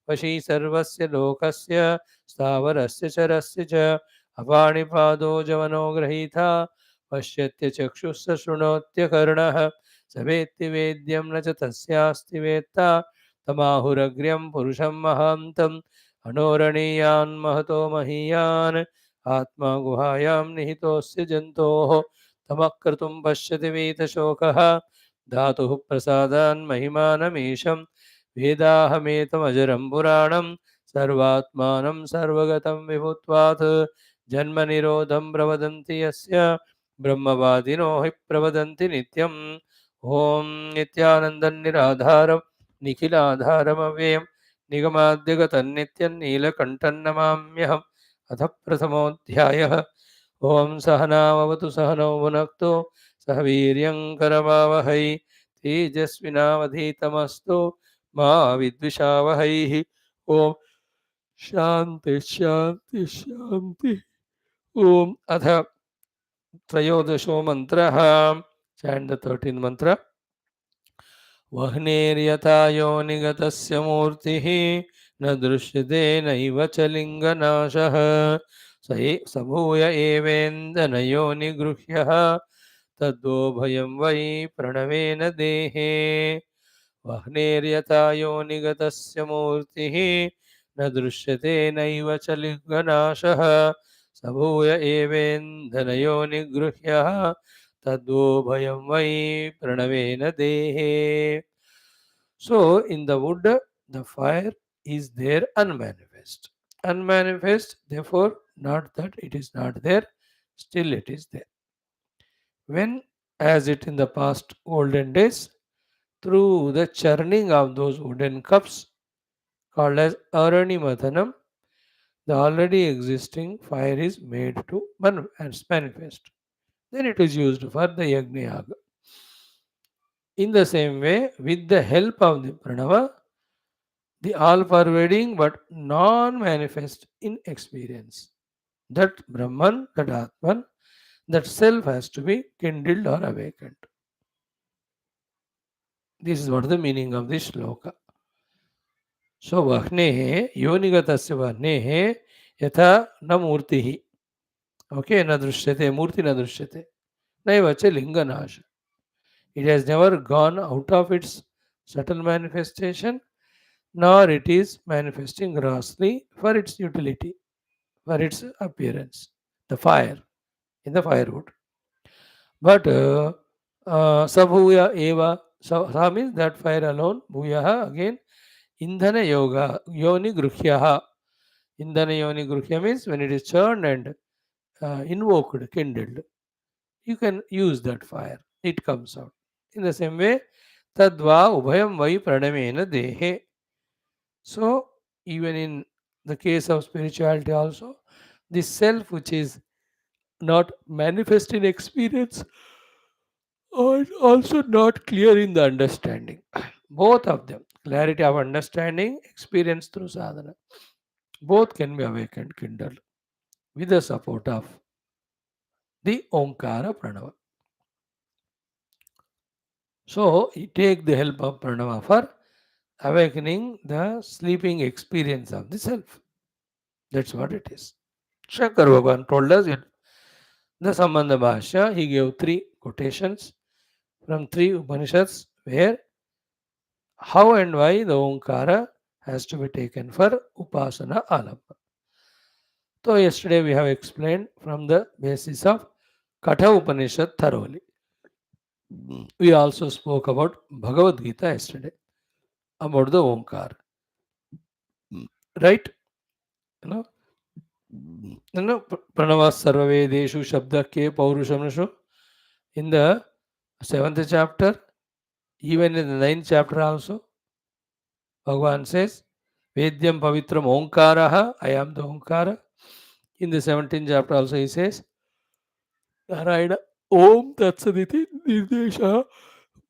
वशी सर्वस्य लोकस्य स्थावरस्य चरस्य च अपाणिपादो जवनो गृहीता पश्यत्य चक्षुः शृणोत्य कर्णः सवेत्ति वेद्यं न च तस्यास्ति वेत्ता तमाहुरग्र्यं पुरुषं महान्तं अनोरणीयान् महतो महीयान् आत्मा गुहायां निहितोऽस्य जन्तोः तमक्रतुं पश्यति वीतशोकः धातुः प्रसादान् महिमानमीशं वेदाहमेतमजरं पुराणं सर्वात्मानं सर्वगतं विभुत्वात् जन्मनिरोधं प्रवदन्ति यस्य ब्रह्मवादिनो हि प्रवदन्ति नित्यम्. ॐ नित्यानन्दनिराधारं निखिलाधारमव्ययं निगमाद्यगतन्नित्यं नीलकण्ठं नमाम्यहम्. अथ प्रथमोऽध्यायः. ॐ सहनाववतु सहनौ भुनक्तु सह वीर्यं करवावहै तेजस्विनावधीतमस्तु मा विद्विषावहैः. ॐ शान्ति शान्ति शान्ति. ॐ अथ त्रयोदशो मन्त्रः. Chant the 13th mantra. वह्नेर्यथा योनिगतस्य मूर्तिः न दृश्यते नैव च लिङ्गनाशः स भूय एवेन्दनयो निगृह्यः तद्वोभयं वै प्रणवेन देहे. वह्नेर्यथा योनिगतस्य मूर्तिः न दृश्यते नैव च लिङ्गनाशः स भूय एवेन्दनयो निगृह्यः तद्वोभयं वै प्रणवेन देहे. So in the wood the fire is there unmanifest. Unmanifest, therefore not that it is not there, still it is there. When, as it in the past olden days, through the churning of those wooden cups called as Arani Mathanam, the already existing fire is made to manifest. Then it is used for the Yagna Yaga. In the same way, with the help of the Pranava, the all-pervading but non-manifest in experience, that Brahman, that Atman, that self has to be kindled or awakened. This is what the meaning of this shloka. So, Vahnehe, Yonigatasya Vahnehe, Yatha na Murtihi. Okay, na drishyate, Murti na drishyate. Naivacha Linganasha. It has never gone out of its subtle manifestation, nor it is manifesting grossly for its utility, for its appearance, the fire, in the firewood. But Sabhuya Eva, Sa means that fire alone, Bhuyaha again, Indhana Yoga, Yoni Gruhyaha. Indhana Yoni Gruhya means when it is churned and invoked, kindled, you can use that fire, it comes out. In the same way, Tadva Ubhayam Vai Pranamena Dehe. So, even in the case of spirituality also, this self which is not manifest in experience or also not clear in the understanding. Both of them, clarity of understanding, experience through sadhana, both can be awakened, kindled with the support of the Omkara Pranava. So, you take the help of Pranava for awakening the sleeping experience of the self. That's what it is. Shankara Bhagavan told us in the Sambandha Bhashya, he gave three quotations from three Upanishads where how and why the Omkara has to be taken for Upasana Alamba. So yesterday we have explained from the basis of Katha Upanishad thoroughly. We also spoke about Bhagavad Gita yesterday, about the Omkar. Right? You know, Pranava Sarvavedeshu Shabda Ke Paurushamnashu. In the 7th chapter, even in the 9th chapter also, Bhagavan says, Vedyam Pavitram Omkaraha, I am the Omkara. In the 17th chapter also he says, Narayana Om Tatsaditi Nirdesha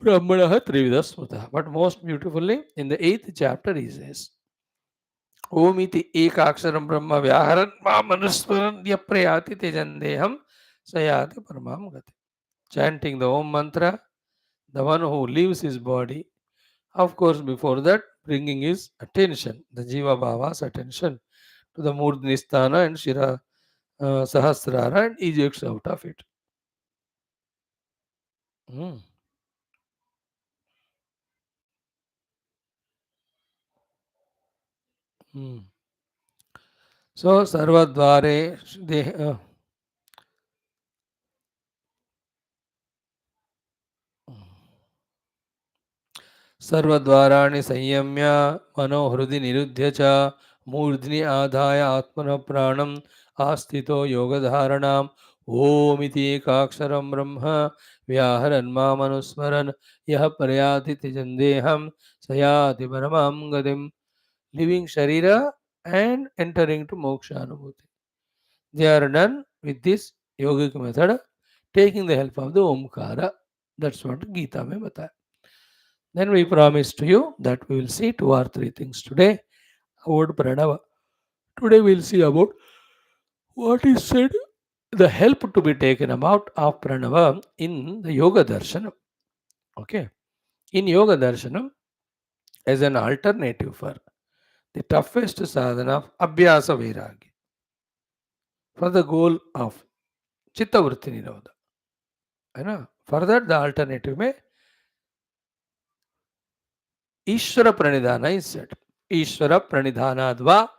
Brahmanaha Trivida Smrta. But most beautifully, in the 8th chapter he says, Om iti ekaksharam brahma vyaharan ma manusmaran yaprayati tejandeham sayati paramam gati. Chanting the Om mantra, the one who leaves his body, of course, before that, bringing his attention, the Jiva Bhava's attention to the Murdnisthana and Shira Sahasrara and ejects out of it. Hmm. Hmm. So, Sarvadvare, सर्वद्वाराणि संयम्य मनोहृदि निरुध्य च मूर्ध्नि आधाय आत्मनः प्राणम् आस्थितो योगधारणाम् ओमिति एकाक्षरं ब्रह्म व्याहरन् मामनुस्मरन् यः प्रयाति त्यजन्देहं स याति परमां गतिम्. Leaving Sharira and entering to Moksha Anubhuti. They are done with this yogic method, taking the help of the Omkara. That's what Gita mein bataya. Then we promised to you that we will see two or three things today about Pranava. Today we will see about what is said, the help to be taken about of Pranava in the Yoga Darshanam. Okay. In Yoga Darshanam, as an alternative for the toughest sadhana of Abhyasa Vairagya, for the goal of Chitta Vritti Nirodha. है ना? For that the alternative में ईश्वर प्रणिधान is said. Ishwar प्रणिधानाद्वा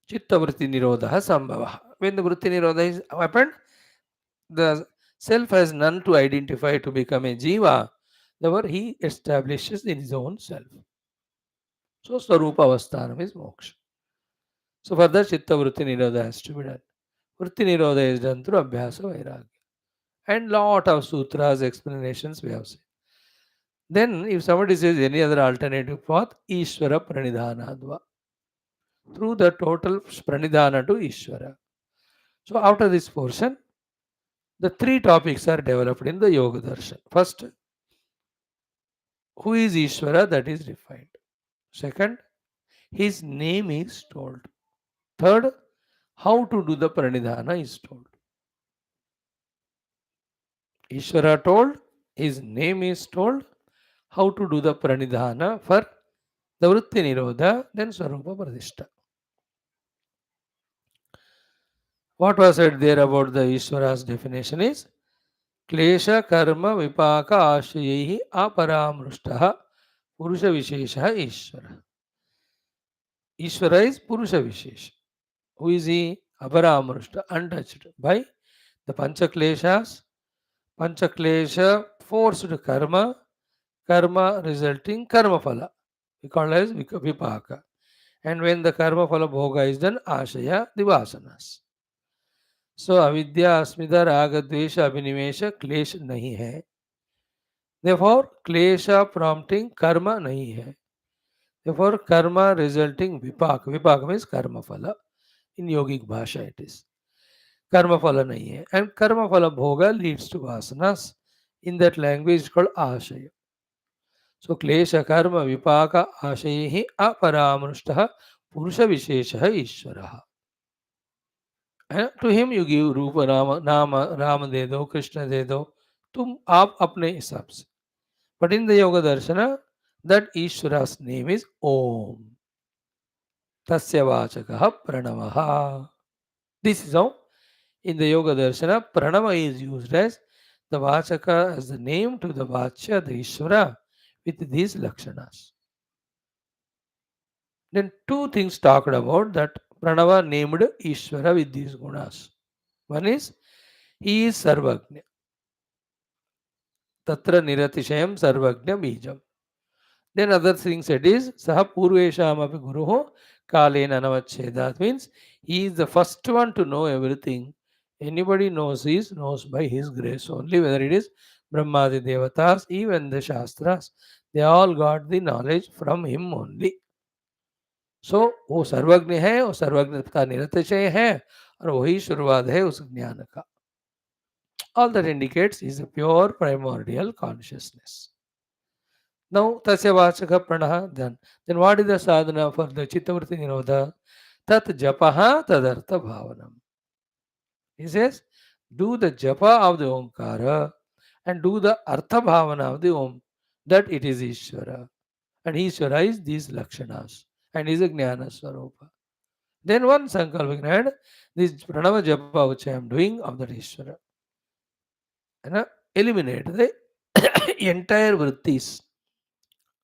Chitta Vritti Nirodha Sambhava. When the Vritti Nirodha is happened, the self has none to identify to become a Jiva. Therefore, he establishes in his own self. So, Swarupa Avasthanam is moksha. So, for that, Chitta Vritti Nirodha has to be done. Vritti Nirodha is done through Abhyasa Vairagya. And lot of sutras, explanations we have seen. Then, if somebody says any other alternative path, Ishvara Pranidhanadva. Through the total Pranidhana to Ishvara. So, after this portion, the three topics are developed in the Yoga Darshan. First, who is Ishvara? That is defined. Second, his name is told. Third, how to do the Pranidhana is told. Ishvara told, his name is told, how to do the Pranidhana for the Vritti Nirodha, then Swarupa Pradishta. What was said there about the Ishvara's definition is Klesha Karma Vipaka Ashayehi Aparamrushtaha Purusha Vishesha Ishvara. Ishvara is Purusha Vishesha. Who is he? Aparamrushta, untouched by the Panchakleshas. Panchaklesha forced karma, karma resulting karma phala. We call it as vipaka. And when the karma phala bhoga is done, ashaya, the vasanas. So avidya, asmita, raga, dvesha, abhinimesha, klesha nahi hai. Therefore, klesha prompting karma nahi hai. Therefore, karma resulting vipaka. Vipaka means karma phala. In yogic bhasha it is. Karma phala nahi hai. And karma phala bhoga leads to vasanas. In that language, it's called ashaya. So, klesha karma vipaka ashayehi aparamrushtaha purusha visheshaha ishvaraha. And to him you give रूप नाम दे दो, कृष्ण दे दो, तुम आप अपने हिसाब से. But in the Yoga Darshana, that Ishvara's name is Om. Tasya Vachakaha Pranavaha. This is how in the Yoga Darshana, Pranava is used as the Vachaka as the name to the Vachya, the Ishvara, with these Lakshanas. Then two things talked about that Pranava named Ishvara with these gunas. One is he is Sarvagnya. Tatra Niratishayam Sarvagnya Bijam. Then other thing said is Saha Purvesham api Guruho Kalena Navacheda. Means he is the first one to know everything. Anybody knows knows by his grace only, whether it is Brahmadi Devatas, even the Shastras, they all got the knowledge from him only. सो वो सर्वज्ञ है, वो सर्वज्ञ का निरतिशय है और वही शुरुआत है उस ज्ञान का. All that indicates is a pure primordial consciousness. Now, tasya vachaka pranaha, then what is the sadhana for the chittavritti nirodha? Tat japaha tadartha bhavanam. He says, do the japa of the omkara and do the artha bhavana of the om, that it is Ishvara. And Ishvara is these lakshanas and is a jnana swarupa. Then one sankalpa can add this pranava japa which I am doing of that Ishvara. And eliminate the entire vrittis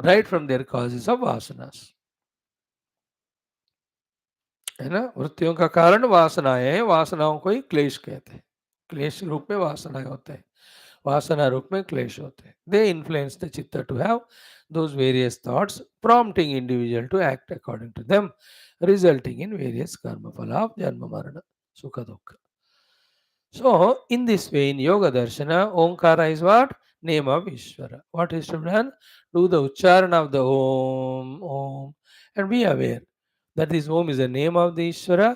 right from their causes of vasanas. है ना, वृत्तियों का कारण वासनाएं हैं, वासनाओं को ही क्लेश कहते हैं. क्लेश रूप में वासनाएं होते हैं, वासना रूप में क्लेश होते हैं. They influence the chitta to have those various thoughts, prompting individual to act according to them, resulting in various karma phala of janma marana, sukha dukkha. So, in this way, in Yoga Darshana, Omkara is what? Name of Ishvara. What is to be done? Do the Ucharana of the Om, Om, and be aware that this Om is the name of the Ishvara.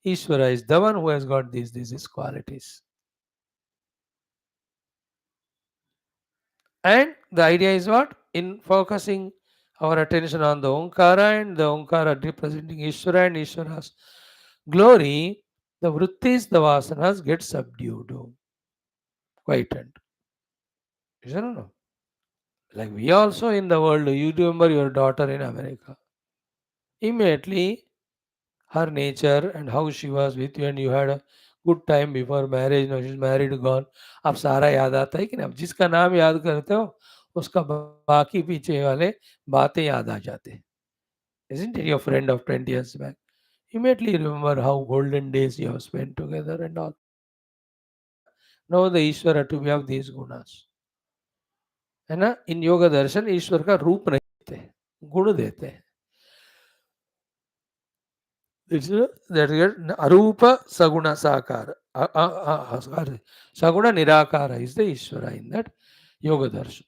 Ishvara is the one who has got these qualities. And the idea is what? In focusing our attention on the Omkara and the Omkara representing Ishvara and Ishvara's glory, the vrittis, the vasanas get subdued, quietened. Is that or no? Like we also in the world, you remember your daughter in America. Immediately, her nature and how she was with you and you had a good time before marriage, now she's married, gone. अब सारा याद आता है कि नहीं? अब जिसका नाम याद करते हो, उसका बाकी पीछे वाले बातें याद आ जाते हैं. Isn't it your friend of 20 years back? Immediately you remember how golden days you have spent together and all. Now the Ishvara to be of these gunas. है ना, इन योग दर्शन ईश्वर का रूप नहीं देते, गुण देते हैं. अरूप सगुण साकार, सगुण निराकार is the Ishvara in that yoga darshan.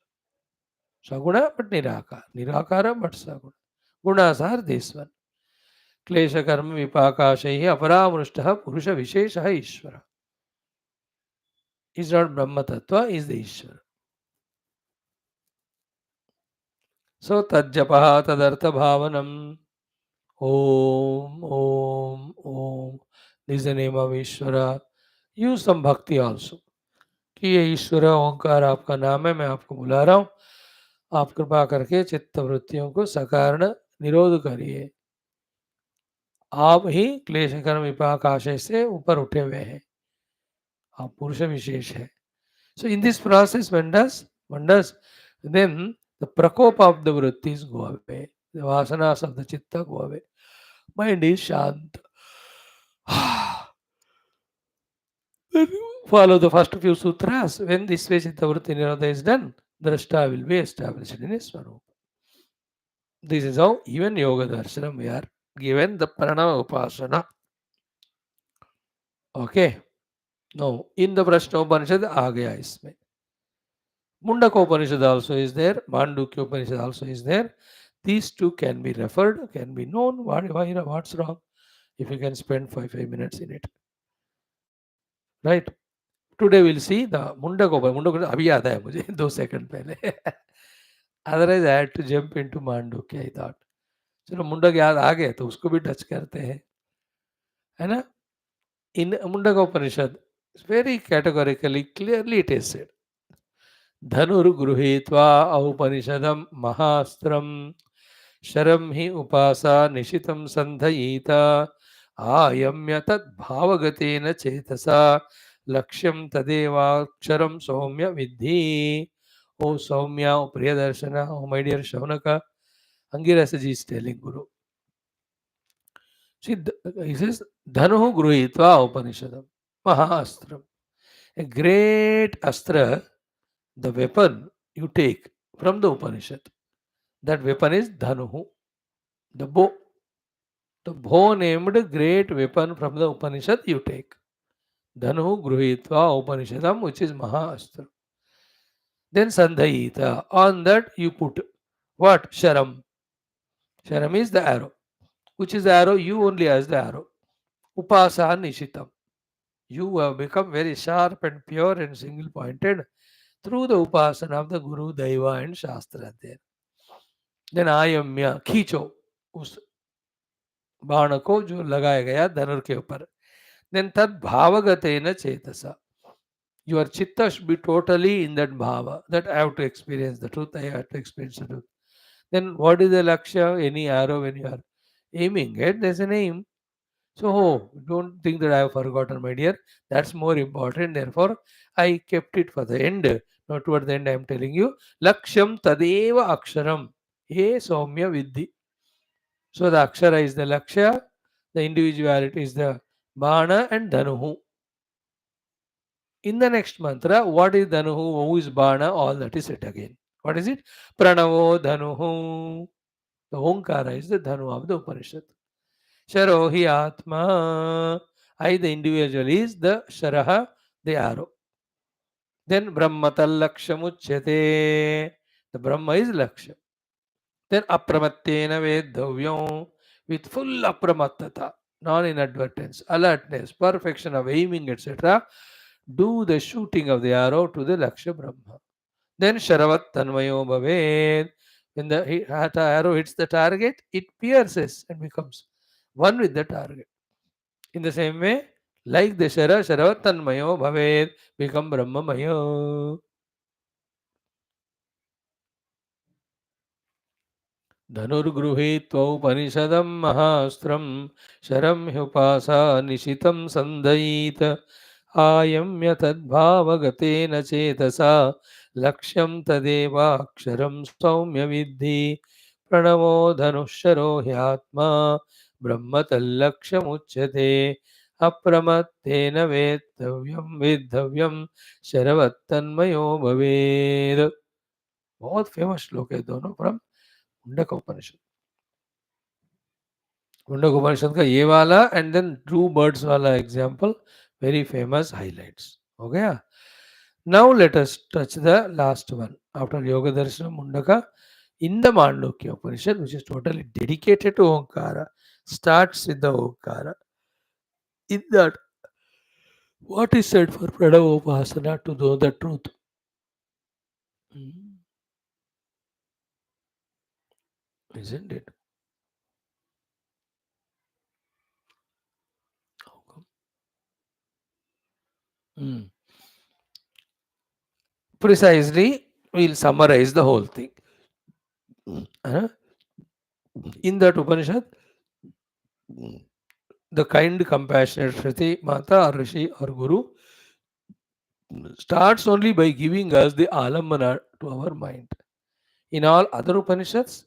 Saguna but nirakara but saguna. Gunas are this one. Klesha karma vipakashaihi aparamrushtaha purusha visheshaha Ishvara. Is not Brahma Tattva, is the Ishvara. So tajjapaha tadartha bhavanam. Om, Om, Om. This is the name of Ishvara. Use some bhakti also. कि ये ईश्वर ओंकार आपका नाम है, मैं आपको बुला रहा हूँ, आप कृपा करके चित्त वृत्तियों को सकारण निरोध करिए. आप ही क्लेश कर्म विपाक आशय से ऊपर उठे हुए हैं, आप पुरुष विशेष है. So in this process, when does then the prakopa of the vrittis go away, the vasanas of the chitta go away. Mind is shant. Then follow the first few sutras. When this way chitta vritti nirodha is done, drashta will be established in his swarupa. This is how even yoga darshanam we are given the pranava upasana. Okay. Now in the Prashna Upanishad aa gaya isme. Mundaka Upanishad also is there. Mandukya Upanishad also is there. These two can be referred, can be known. What's wrong? If you can spend 5 minutes in it. Right? Today we'll see the Mundaka Upanishad. Mundaka abhi aata hai mujhe 2 seconds pehle. Otherwise I had to jump into Mandukya, I thought. चलो मुंडक याद आ गए तो उसको भी touch करते हैं, है ना. In Mundaka Upanishad, very categorically, clearly it is said, धनुर्गृहीत्वा औपनिषदं महास्त्रं शरं हि उपासा निशितं संधयीत Ayamya tad bhavagatena chetasa laksham tadevaksharam soumya vidhi. O Soumya, O Priyadarshana, O my dear Shaunaka, Angirasaji is telling Guru. See, he says, Dhanuhu Gruhitva Upanishadam, Mahastram. A great astra, the weapon you take from the Upanishad. That weapon is Dhanuhu, the bow. The bow named great weapon from the Upanishad you take. Dhanuhu Gruhitva Upanishadam, which is Mahastra. Then Sandhayita. On that you put what? Sharam. Sharam is the arrow. Which is the arrow? You only as the arrow. Upasa Nishitam. You have become very sharp and pure and single pointed through the upasana of the Guru, Daiva and Shastra there. Then Ayamya, खींचो उस बाण को जो लगाया गया धनुर के ऊपर. Then tad bhavagatena chetasa. Your chitta should be totally in that bhava. That I have to experience the truth. I have to experience the truth. Then what is the lakshya? Any arrow when you are aiming at, there's an aim. So don't think that I have forgotten, my dear. That's more important. Therefore, I kept it for the end. Now toward the end, I am telling you, Laksham Tadeva Aksharam. He Soumya Vidhi. So the Akshara is the Lakshya, the individuality is the Bana and Dhanuhu. In the next mantra, what is Dhanuhu? Who is Bana? All that is said again. What is it? Pranavo Dhanuhu. The Omkara is the Dhanu of the Upanishad. Sharohi Atma. I, the individual, is the Sharaha, the arrow. Then Brahmatal Lakshamuchyate. The Brahma is Laksha. Then Apramattena Vedhavyam. With full Apramattata, non inadvertence, alertness, perfection of aiming, etc. Do the shooting of the arrow to the Laksha Brahma. Then Sharavat Tanmayo Bhaved. When the arrow hits the target, it pierces and becomes one with the target. In the same way, like the Sharavat Tanmayo Bhaved, become Brahmamayo. धनुर्गृहीत्वौपनिषदं महास्त्रं शरं ह्युपासा निशितं सन्दयीत आयम्य तद्भावगतेन चेतसा लक्ष्यं तदेवाक्षरं सौम्य विद्धि प्रणवो धनुःशरो ह्यात्मा ब्रह्म तल्लक्ष्यमुच्यते अप्रमत्तेन वेत्तव्यं वेद्धव्यं शरवत्तन्मयो भवेत्. बहुत famous श्लोक है दोनों from Mundaka उपनिषद. मुंडक उपनिषद का ये वाला एंड देन ट्रू बर्ड्स वाला एग्जाम्पल, वेरी फेमस हाईलाइट्स हो गया. Now let us touch the last one after योग दर्शन Mundka in the Mandukya Upanishad, which is totally dedicated to Omkara, starts with the Omkara. In that, what is said for Pranava Upasana to know the truth? Isn't it? How come? Precisely, we'll summarize the whole thing. In that Upanishad, the kind, compassionate Shruti, Mata or Rishi or Guru starts only by giving us the alambana to our mind. In all other Upanishads,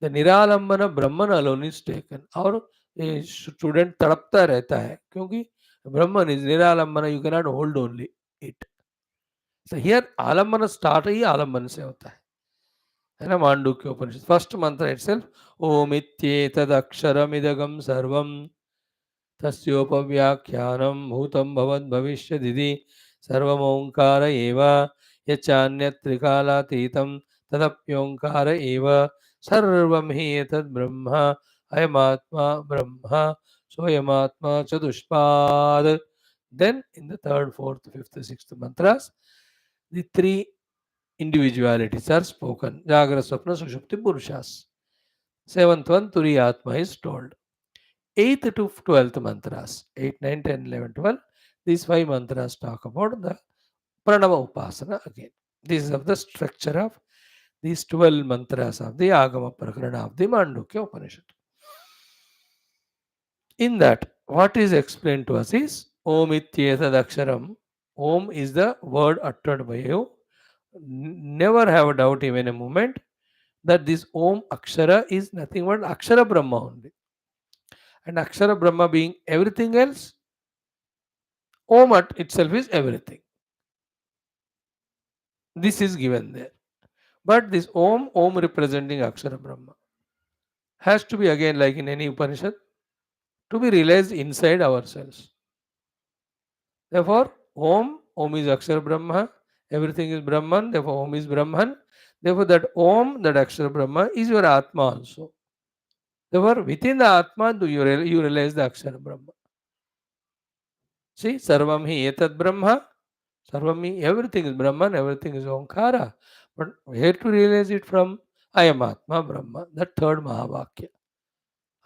the Niralambana Brahman alone is taken. और a student तड़पता रहता है क्योंकि Brahman is Niralambana, you cannot hold only it. So here alambana start ही आलम्बन से होता है ना. मांडुक्य उपनिषद फर्स्ट मंत्र itself ओम इत्येतद् अक्षरमिदगं सर्वं तस्योपव्याख्यानं भूतं भवद्भविष्यदिति सर्वमोंकार एव यच्चान्यत् त्रिकालातीतं तदप्योंकार एव सर्वं हि एतद् ब्रह्म अयमात्मा ब्रह्म सोऽयमात्मा चतुष्पाद. Then in the third, fourth, fifth, sixth mantras, the three individualities are spoken. Jagra, Swapna, Sushupti, Purushas. Seventh one, Turi Atma is told. 8th to 12th mantras, 8, 9, 10, 11, 12. These 5 mantras talk about the Pranava Upasana again. This is of the structure of these 12 mantras of the Agama Prakarana of the Mandukya Upanishad. In that, what is explained to us is Om ityetad aksharam. Om is the word uttered by you. Never have a doubt even a moment that this Om Akshara is nothing but Akshara Brahma only. And Akshara Brahma being everything else, Om itself is everything. This is given there. But this Om representing Akshara Brahma, has to be again like in any Upanishad, to be realized inside ourselves. Therefore, Om is Akshara Brahma, everything is Brahman, therefore Om is Brahman. Therefore, that Om, that Akshara Brahma, is your Atma also. Therefore, within the Atma, do you realize the Akshara Brahma. See, Sarvam hi etad Brahma, Sarvam hi, everything is Brahman, everything is Omkara. But where to realize it from? I am Atma Brahma, the third Mahavakya.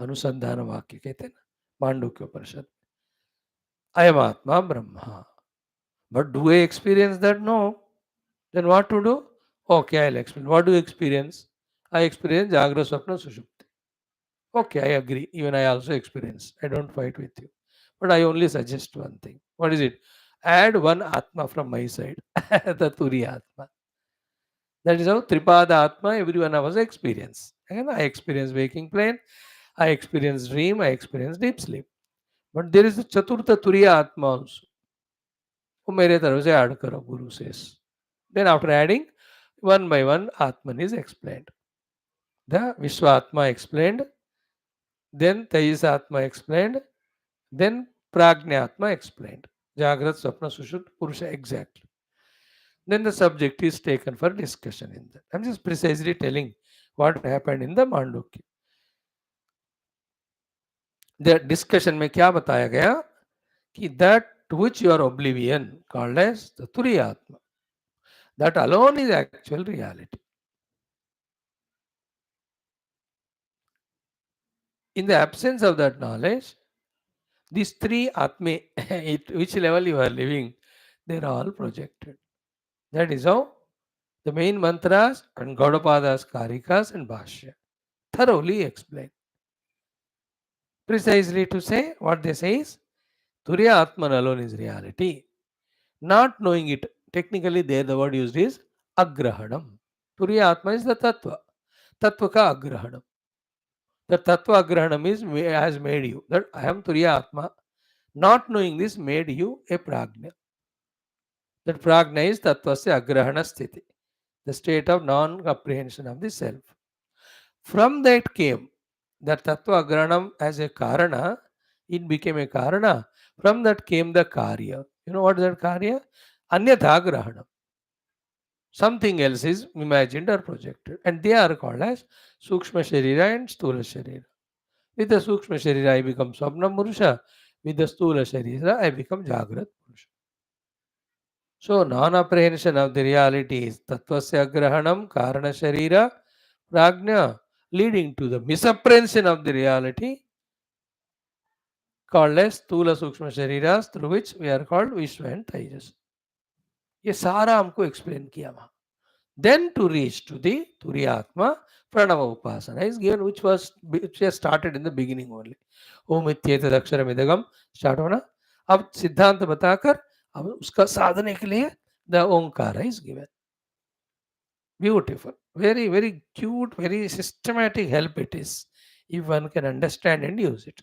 अनुसंधान वाक्य कहते हैं ना मांडुक्य उपनिषद I am Atma Brahma. But do I experience that? No. Then what to do? Okay, I'll explain. What do you experience? I experience Jagra Swapna Sushupti. Okay, I agree. Even I also experience. I don't fight with you. But I only suggest one thing. What is it? Add one Atma from my side. The Turi Atma. That is how Tripada Atma every one of us experience. And I experience waking plane. I experience dream. I experience deep sleep. But there is a Chaturtha Turiya Atma also. वो मेरे तरफ से add करो गुरु says. Then after adding, one by one Atman is explained. The Vishwatma explained, then Tejasatma explained, then Prajnatma explained. Jagrat, Swapna, Sushupta, Purusha exactly. Then the subject is taken for discussion in that. I'm just precisely telling what happened in the Mandukya. The discussion में क्या बताया गया कि that to which you are oblivion called as the Turiyatma. That alone is actual reality. In the absence of that knowledge, these three Atme, at which level you are living, they are all projected. That is how the main mantras and Gaudapada's Karikas and Bhashya thoroughly explain. Precisely to say what they say is Turiya Atman alone is reality. Not knowing it, technically there the word used is Agrahanam. Turiya Atma is the Tattva. Tattva ka Agrahanam. The Tattva Agrahanam is has made you. That I am Turiya Atma. Not knowing this made you a Prajna. That Prajna is Tattvasya Agrahana Sthiti, the state of non-apprehension of the self. From that came that Tattva Agrahanam as a Karana, it became a Karana. From that came the Karya. You know what is that Karya? Anyatha Grahanam. Something else is imagined or projected. And they are called as Sukshma Sharira and Stula Sharira. With the Sukshma Sharira, I become Swapna Purusha. With the Stula Sharira, I become Jagrat Purusha. So, non-apprehension of the reality is Tattvasya Grahanam, Karana Sharira, Prajna, leading to the misapprehension of the reality called as Stula Sukshma Shariras, through which we are called Vishwa and Tejas. ये सारा हमको explain किया वहाँ. Then to reach to the Turiyatma, Pranava Upasana is given, which has started in the beginning only. Om Ityetad Aksharam Idagam start होना. अब सिद्धांत बताकर अब उसका साधने के लिए the Omkara is given. Beautiful. Very, very cute, very systematic help it is, if one can understand and use it.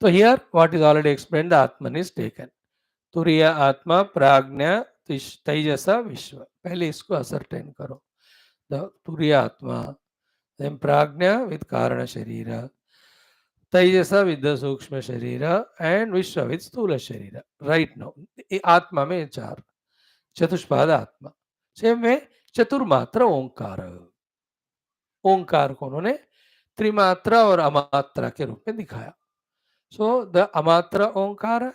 So here, what is already explained, the Atman is taken. Turiya Atma, Prajna, Taijasa, Vishwa. पहले इसको ascertain करो. The Turiya Atma, then Prajna with Karana Sharira, Taijasa with the Sukshma Sharira, and Vishwa with Stula Sharira. Right now, Atma में चार, चतुष्पाद आत्मा. Same में चतुर्मात्र ओंकार. ओंकार को उन्होंने त्रिमात्रा और अमात्रा के रूप में दिखाया. सो द अमात्रा ओंकार,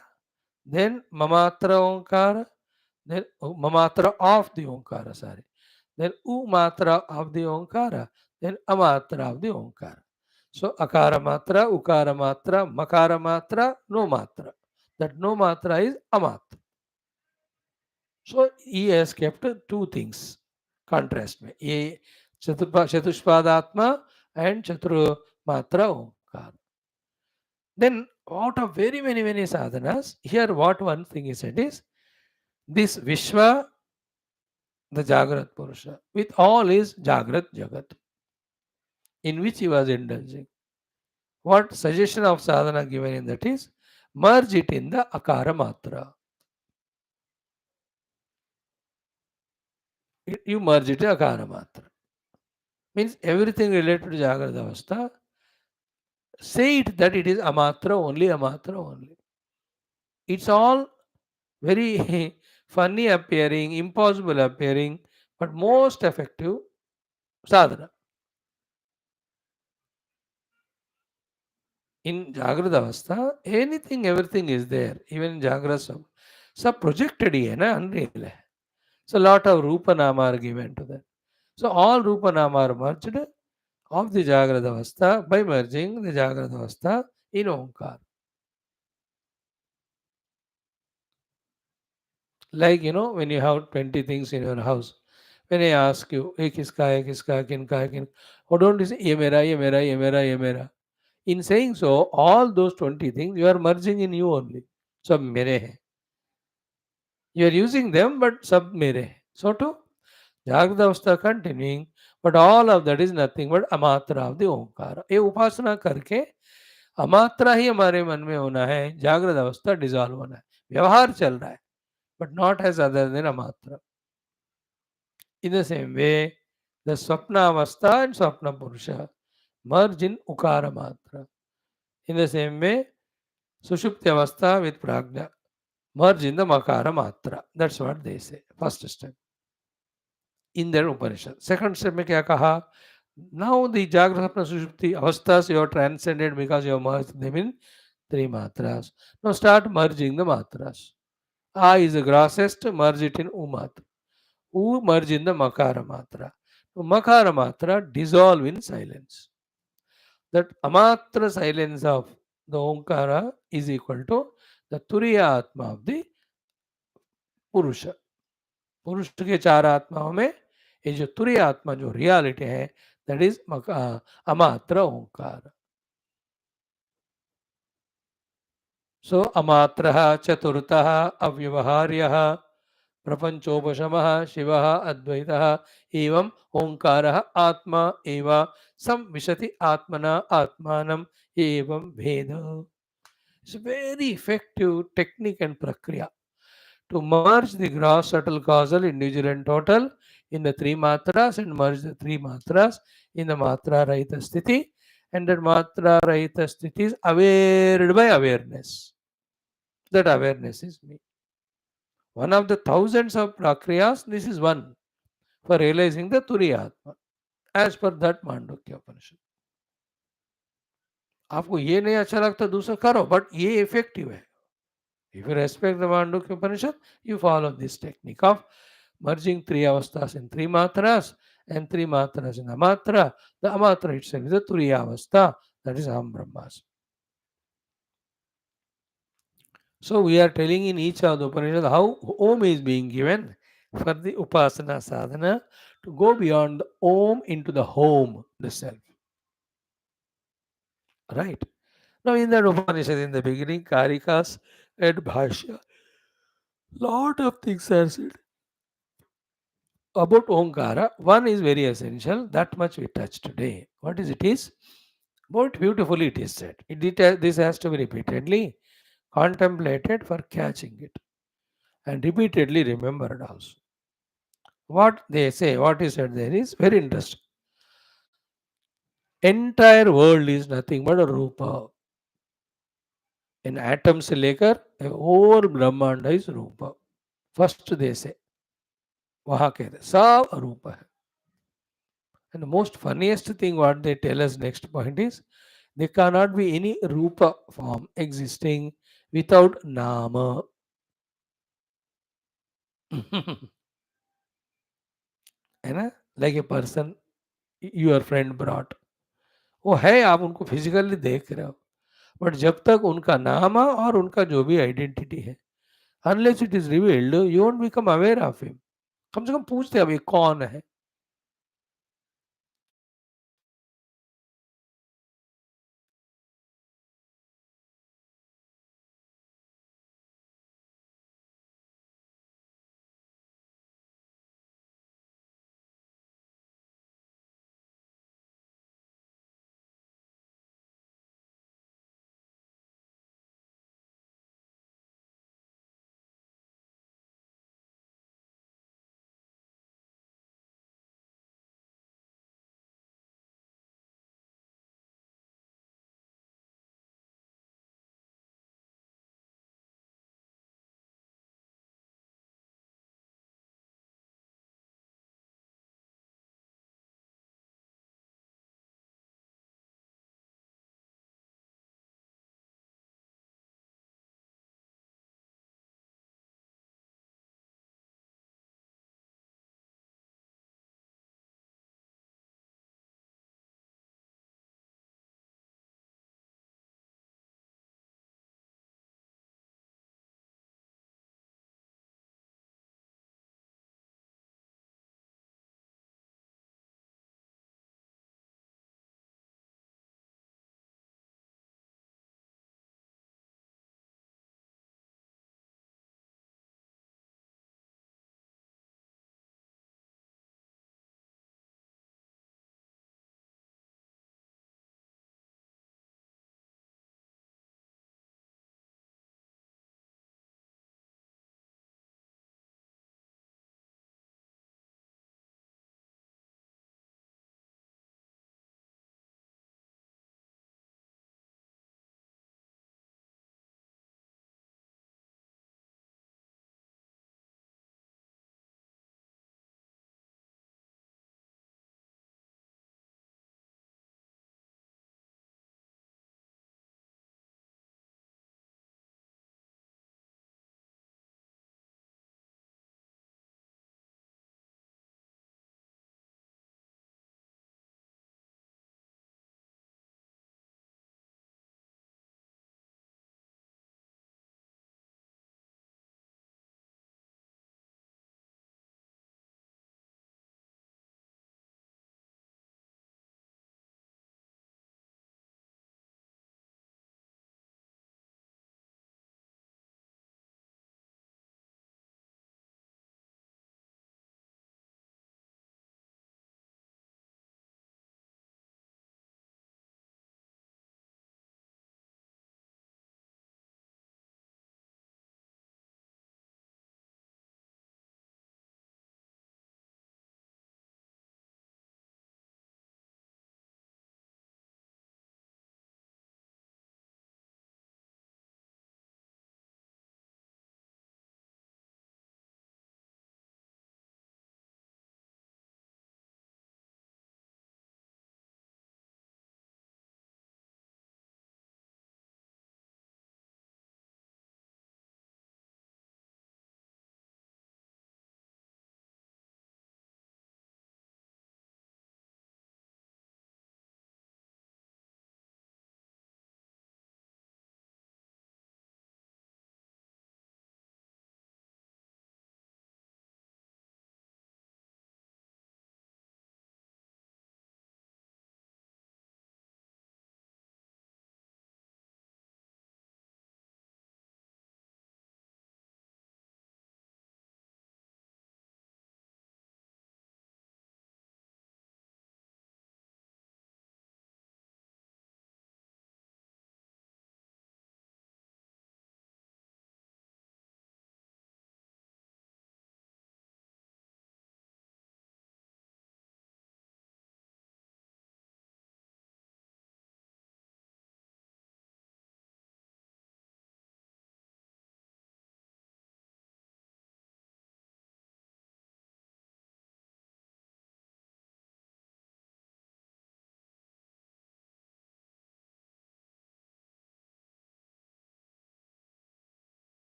then mamatra onkara, then mamatra of the onkara, sorry, then umatra of the onkara, then amatra of the onkara. So akara matra, ukara matra, makara matra, no matra. That no matra is amatra. So he has kept two things contrast में. ये चतुष्पादात्मा and chatur matra onkara. Then out of very many sadhanas, here what one thing is said is this Vishwa, the Jagrat Purusha, with all his Jagrat Jagat, in which he was indulging. What suggestion of sadhana given in that is merge it in the Akara Matra. You merge it in Akara Matra. Means everything related to Jagrata Avastha, say it that it is Amatra only, Amatra only. It's all very funny appearing, impossible appearing, but most effective sadhana. In Jagrata Avastha, anything, everything is there, even in Jagrata. सब projected ही है ना, unreal है. So lot of Rupa Nama are given to that. So all Rupa Nama are merged of the Jagrata Avastha by merging the Jagrata Avastha in Omkar. Like, when you have 20 things in your house, when I ask you, "Hey, kiska hai, kinka hai, kin," or don't you say, "Ye mera, ye mera, ye mera, ye mera." In saying so, all those 20 things you are merging in you only. Sab mere hai. You are using them, but sab mere hai. So too, Jagrata Avastha continuing, but all of that is nothing but amatra of the Omkara. ये उपासना करके अमात्रा ही हमारे मन में होना है, जागृत अवस्था dissolve होना है, व्यवहार चल रहा है, but not as other than amatra. In the same way, the Swapna Avastha and Swapna Purusha merge in Ukara Matra. In the same way, Sushupti Avastha with Prajna merge in the Makara Matra. That's what they say. First step. In their Upanishad. Second step में क्या कहा? Now the Jagrata Sapna Sushupti Avasthas you have transcended because you have merged them in three matras. Now start merging the matras. A is the grossest, merge it in Umatra. U merge in the Makara Matra. Makara Matra dissolve in silence. That Amatra silence of the Omkara is equal to the Turiya Atma of the Purusha. पुरुष के चार आत्माओं में ये जो तुरीय आत्मा जो रियलिटी है दैट इज अमात्र ओंकार. सो अमात्रः चतुर्थः अव्यवहार्यः प्रपंचोपशमः शिवः अद्वैतः एवं ओंकारः आत्मा एव संविशति आत्मना आत्मानम् एवं भेद. It's very effective technique and प्रक्रिया to merge the gross, subtle, causal, individual and total in the three matras and merge the three matras in the matra rahita sthiti, and that matra rahita sthiti is aware by awareness. That awareness is me. One of the thousands of prakriyas, this is one for realizing the Turiyatma as per that Mandukya Upanishad. आपको ये नहीं अच्छा लगता दूसरा करो, but ये effective है. If you respect the Mandukya Upanishad, you follow this technique of merging three avasthas in three matras and three matras in amatra. The amatra itself is the turiya avastha, that is Aham Brahmas. So we are telling in each of the Upanishad how Om is being given for the Upasana sadhana to go beyond the Om into the home, the self. Right? Now in that Upanishad in the beginning, Karikas and Bhashya, lot of things are said about Omkara. One is very essential, that much we touched today. What is it is? Most beautifully it is said. This has to be repeatedly contemplated for catching it and repeatedly remembered also. What they say, what is said there is very interesting. Entire world is nothing but a Rupa. In atom से लेकर और ब्रह्मांड is Rupa. First they say, वहाँ कहते सब रूपा है. And the most funniest thing what they tell us next point is, there cannot be any rupa form existing without nama. है ना? Like a person your friend brought. वो है, आप उनको फिजिकली देख रहे हो, बट जब तक उनका नाम और उनका जो भी आइडेंटिटी है, unless it is revealed, you won't become aware of him. कम से कम पूछते अब ये कौन है.